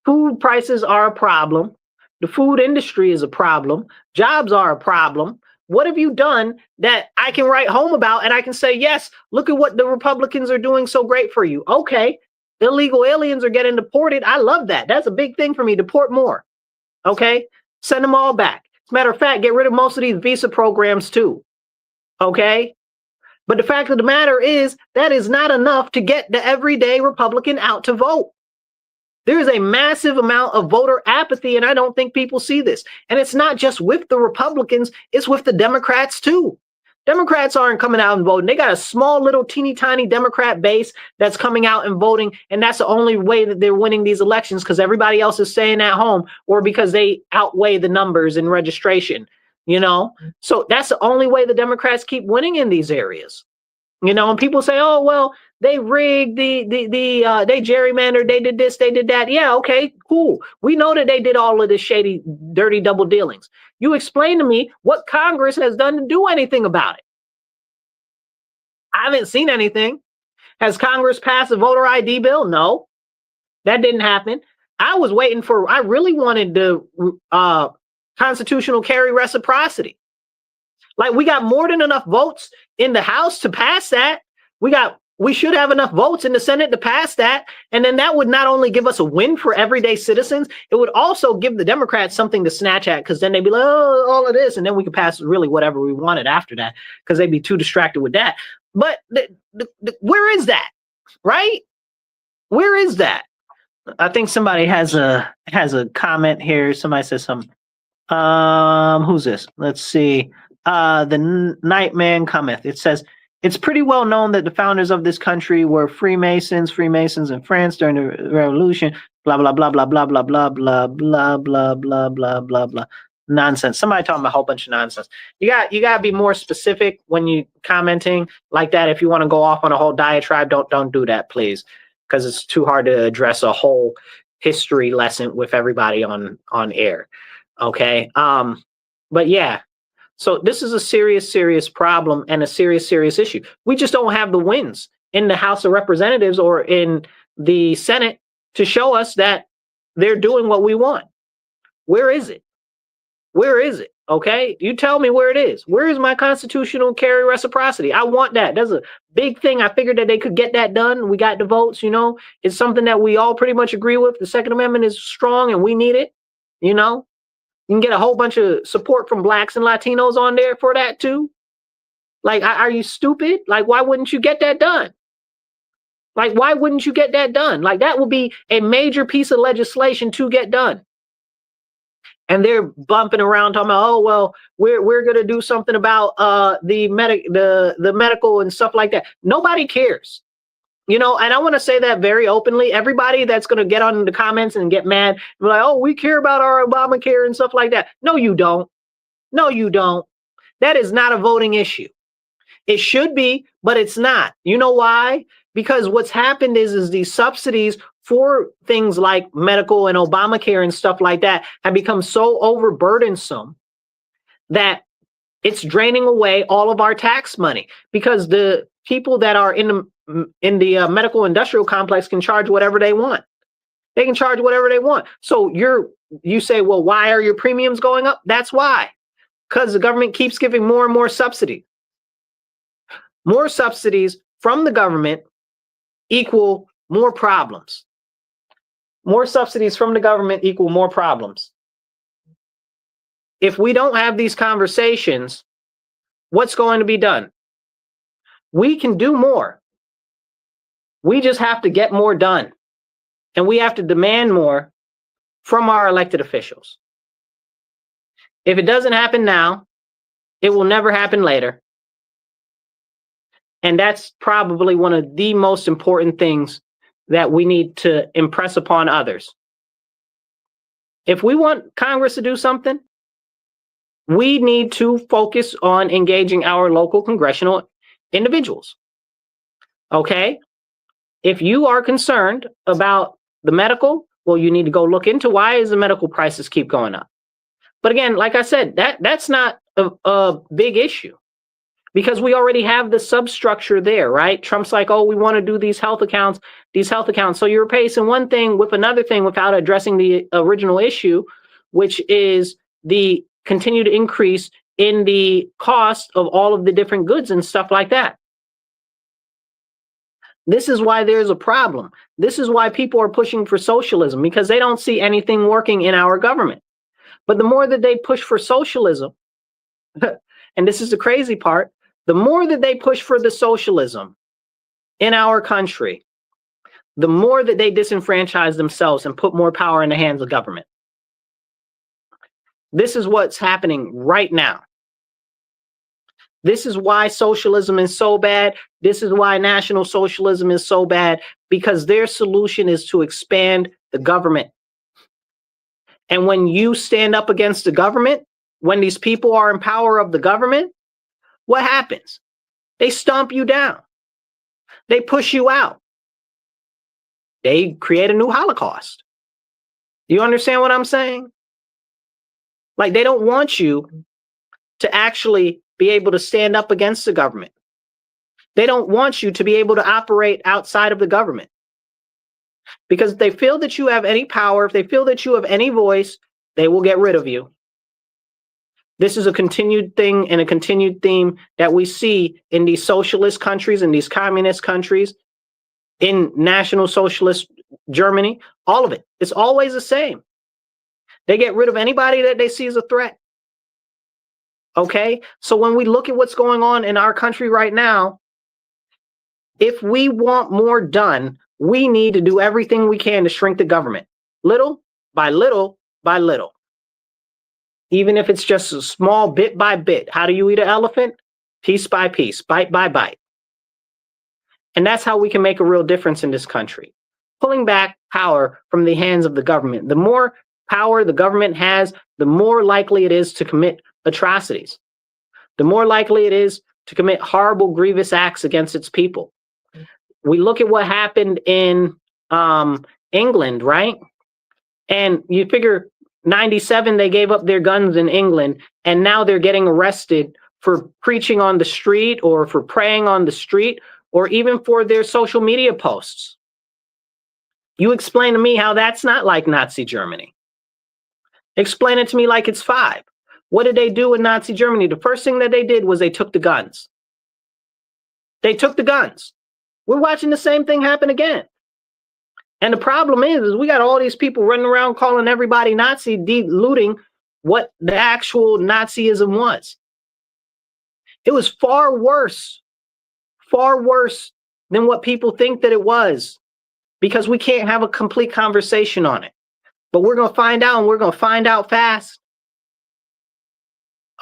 A: Food prices are a problem. The food industry is a problem. Jobs are a problem. What have you done that I can write home about and I can say, yes, look at what the Republicans are doing so great for you. Okay, illegal aliens are getting deported. I love that. That's a big thing for me. Deport more. Okay, send them all back. As a matter of fact, get rid of most of these visa programs too. Okay, but the fact of the matter is that is not enough to get the everyday Republican out to vote. There is a massive amount of voter apathy, and I don't think people see this. And it's not just with the Republicans, it's with the Democrats too. Democrats aren't coming out and voting. They got a small little teeny tiny Democrat base that's coming out and voting, and that's the only way that they're winning these elections because everybody else is staying at home or because they outweigh the numbers in registration, you know? So that's the only way the Democrats keep winning in these areas. You know, and people say, oh, well, they rigged they gerrymandered, they did this, they did that. Yeah, okay, cool. We know that they did all of this shady, dirty double dealings. You explain to me what Congress has done to do anything about it. I haven't seen anything. Has Congress passed a voter ID bill? No, that didn't happen. I really wanted the constitutional carry reciprocity. Like we got more than enough votes in the House to pass that. We should have enough votes in the Senate to pass that. And then that would not only give us a win for everyday citizens, it would also give the Democrats something to snatch at because then they'd be like, oh, all of this. And then we could pass really whatever we wanted after that because they'd be too distracted with that. But where is that? Right? Where is that? I think somebody has a comment here. Somebody says something. Who's this? Let's see. The Nightman cometh. It says, it's pretty well known that the founders of this country were Freemasons in France during the Revolution, blah, blah, blah, blah, blah, blah, blah, blah, blah, blah, blah, blah, blah, blah. Nonsense. Somebody talking about a whole bunch of nonsense. You got to be more specific when you commenting like that. If you want to go off on a whole diatribe, don't do that, please. Because it's too hard to address a whole history lesson with everybody on air. Okay. But yeah. So this is a serious, serious problem and a serious, serious issue. We just don't have the wins in the House of Representatives or in the Senate to show us that they're doing what we want. Where is it? Where is it? Okay, you tell me where it is. Where is my constitutional carry reciprocity? I want that. That's a big thing. I figured that they could get that done. We got the votes, you know. It's something that we all pretty much agree with. The Second Amendment is strong and we need it, you know. You can get a whole bunch of support from blacks and Latinos on there for that too. Like, are you stupid? Like, why wouldn't you get that done? Like, why wouldn't you get that done? Like, that would be a major piece of legislation to get done. And they're bumping around talking about, oh, well, we're going to do something about the medical and stuff like that. Nobody cares. You know, and I want to say that very openly. Everybody that's going to get on the comments and get mad, be like, oh, we care about our Obamacare and stuff like that. No, you don't. No, you don't. That is not a voting issue. It should be, but it's not. You know why? Because what's happened is these subsidies for things like medical and Obamacare and stuff like that have become so overburdensome that it's draining away all of our tax money, because the people that are in the medical industrial complex can charge whatever they want. They can charge whatever they want. So you say, well, why are your premiums going up? That's why. Because the government keeps giving more and more subsidy. More subsidies from the government equal more problems. More subsidies from the government equal more problems. If we don't have these conversations, what's going to be done? We can do more. We just have to get more done. And we have to demand more from our elected officials. If it doesn't happen now, it will never happen later. And that's probably one of the most important things that we need to impress upon others. If we want Congress to do something, we need to focus on engaging our local congressional individuals. Okay? If you are concerned about the medical, well, you need to go look into why is the medical prices keep going up. But again, like I said, that's not a big issue, because we already have the substructure there, right? Trump's like, oh, we want to do these health accounts. So you're replacing one thing with another thing without addressing the original issue, which is the continued increase in the cost of all of the different goods and stuff like that. This is why there's a problem. This is why people are pushing for socialism, because they don't see anything working in our government. But the more that they push for socialism, and this is the crazy part, the more that they push for the socialism in our country, the more that they disenfranchise themselves and put more power in the hands of government. This is what's happening right now. This is why socialism is so bad. This is why National Socialism is so bad, because their solution is to expand the government. And when you stand up against the government, when these people are in power of the government, what happens? They stomp you down. They push you out. They create a new Holocaust. Do you understand what I'm saying? Like, they don't want you to actually be able to stand up against the government. They don't want you to be able to operate outside of the government. Because if they feel that you have any power, if they feel that you have any voice, they will get rid of you. This is a continued thing and a continued theme that we see in these socialist countries, in these communist countries, in National Socialist Germany, all of it. It's always the same. They get rid of anybody that they see as a threat. Okay? So when we look at what's going on in our country right now, if we want more done, we need to do everything we can to shrink the government, little by little by little. Even if it's just a small bit by bit. How do you eat an elephant? Piece by piece, bite by bite. And that's how we can make a real difference in this country. Pulling back power from the hands of the government. The more power the government has, the more likely it is to commit atrocities. The more likely it is to commit horrible, grievous acts against its people. We look at what happened in England, right? And you figure 97, they gave up their guns in England, and now they're getting arrested for preaching on the street or for praying on the street or even for their social media posts. You explain to me how that's not like Nazi Germany. Explain it to me like it's 5. What did they do in Nazi Germany? The first thing that they did was they took the guns. They took the guns. We're watching the same thing happen again. And the problem is we got all these people running around calling everybody Nazi, diluting what the actual Nazism was. It was far worse than what people think that it was, because we can't have a complete conversation on it. But we're going to find out, and we're going to find out fast.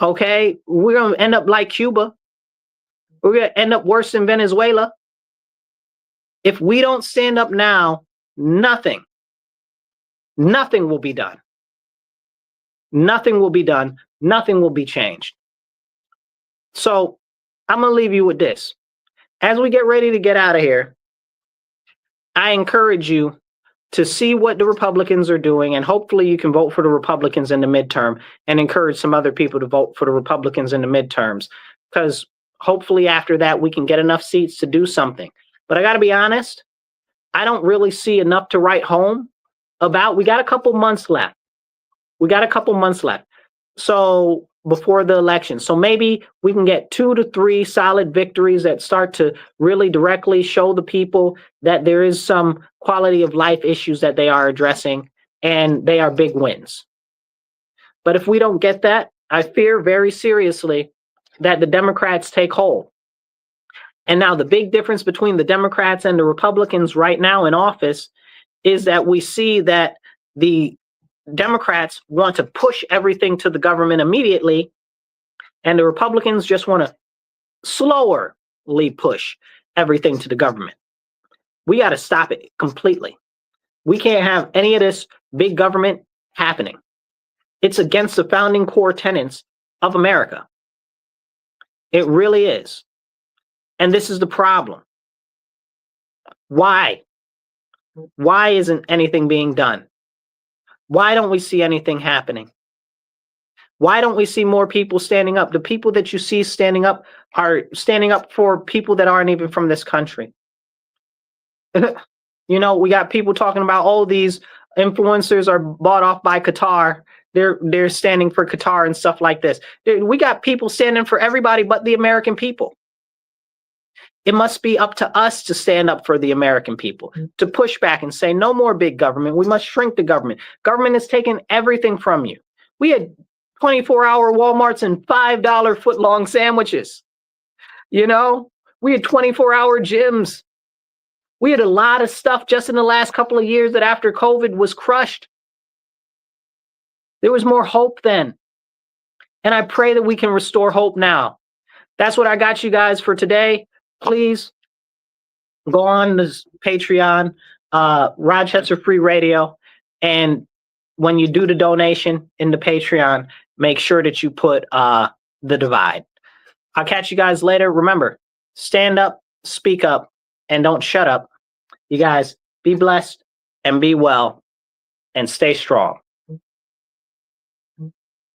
A: Okay? We're going to end up like Cuba. We're going to end up worse than Venezuela. If we don't stand up now, nothing will be done. Nothing will be done. Nothing will be changed. So I'm going to leave you with this. As we get ready to get out of here, I encourage you to see what the Republicans are doing, and hopefully you can vote for the Republicans in the midterm and encourage some other people to vote for the Republicans in the midterms, because hopefully after that we can get enough seats to do something. But I got to be honest, I don't really see enough to write home about. We got a couple months left. So before the election. So maybe we can get 2 to 3 solid victories that start to really directly show the people that there is some quality of life issues that they are addressing, and they are big wins. But if we don't get that, I fear very seriously that the Democrats take hold. And now the big difference between the Democrats and the Republicans right now in office is that we see that the Democrats want to push everything to the government immediately, and the Republicans just want to slowly push everything to the government. We got to stop it completely. We can't have any of this big government happening. It's against the founding core tenets of America. It really is. And this is the problem. Why? Why isn't anything being done? Why don't we see anything happening? Why don't we see more people standing up? The people that you see standing up are standing up for people that aren't even from this country. You know, we got people talking about, oh, these influencers are bought off by Qatar. They're standing for Qatar and stuff like this. We got people standing for everybody but the American people. It must be up to us to stand up for the American people, to push back and say, no more big government. We must shrink the government. Government has taken everything from you. We had 24-hour Walmarts and $5 foot-long sandwiches. You know, we had 24-hour gyms. We had a lot of stuff just in the last couple of years that after COVID was crushed. There was more hope then. And I pray that we can restore hope now. That's what I got you guys for today. Please go on this Patreon, Rochester Free Radio, and when you do the donation in the Patreon, make sure that you put the divide. I'll catch you guys later. Remember, stand up, speak up, and don't shut up. You guys be blessed and be well and stay strong.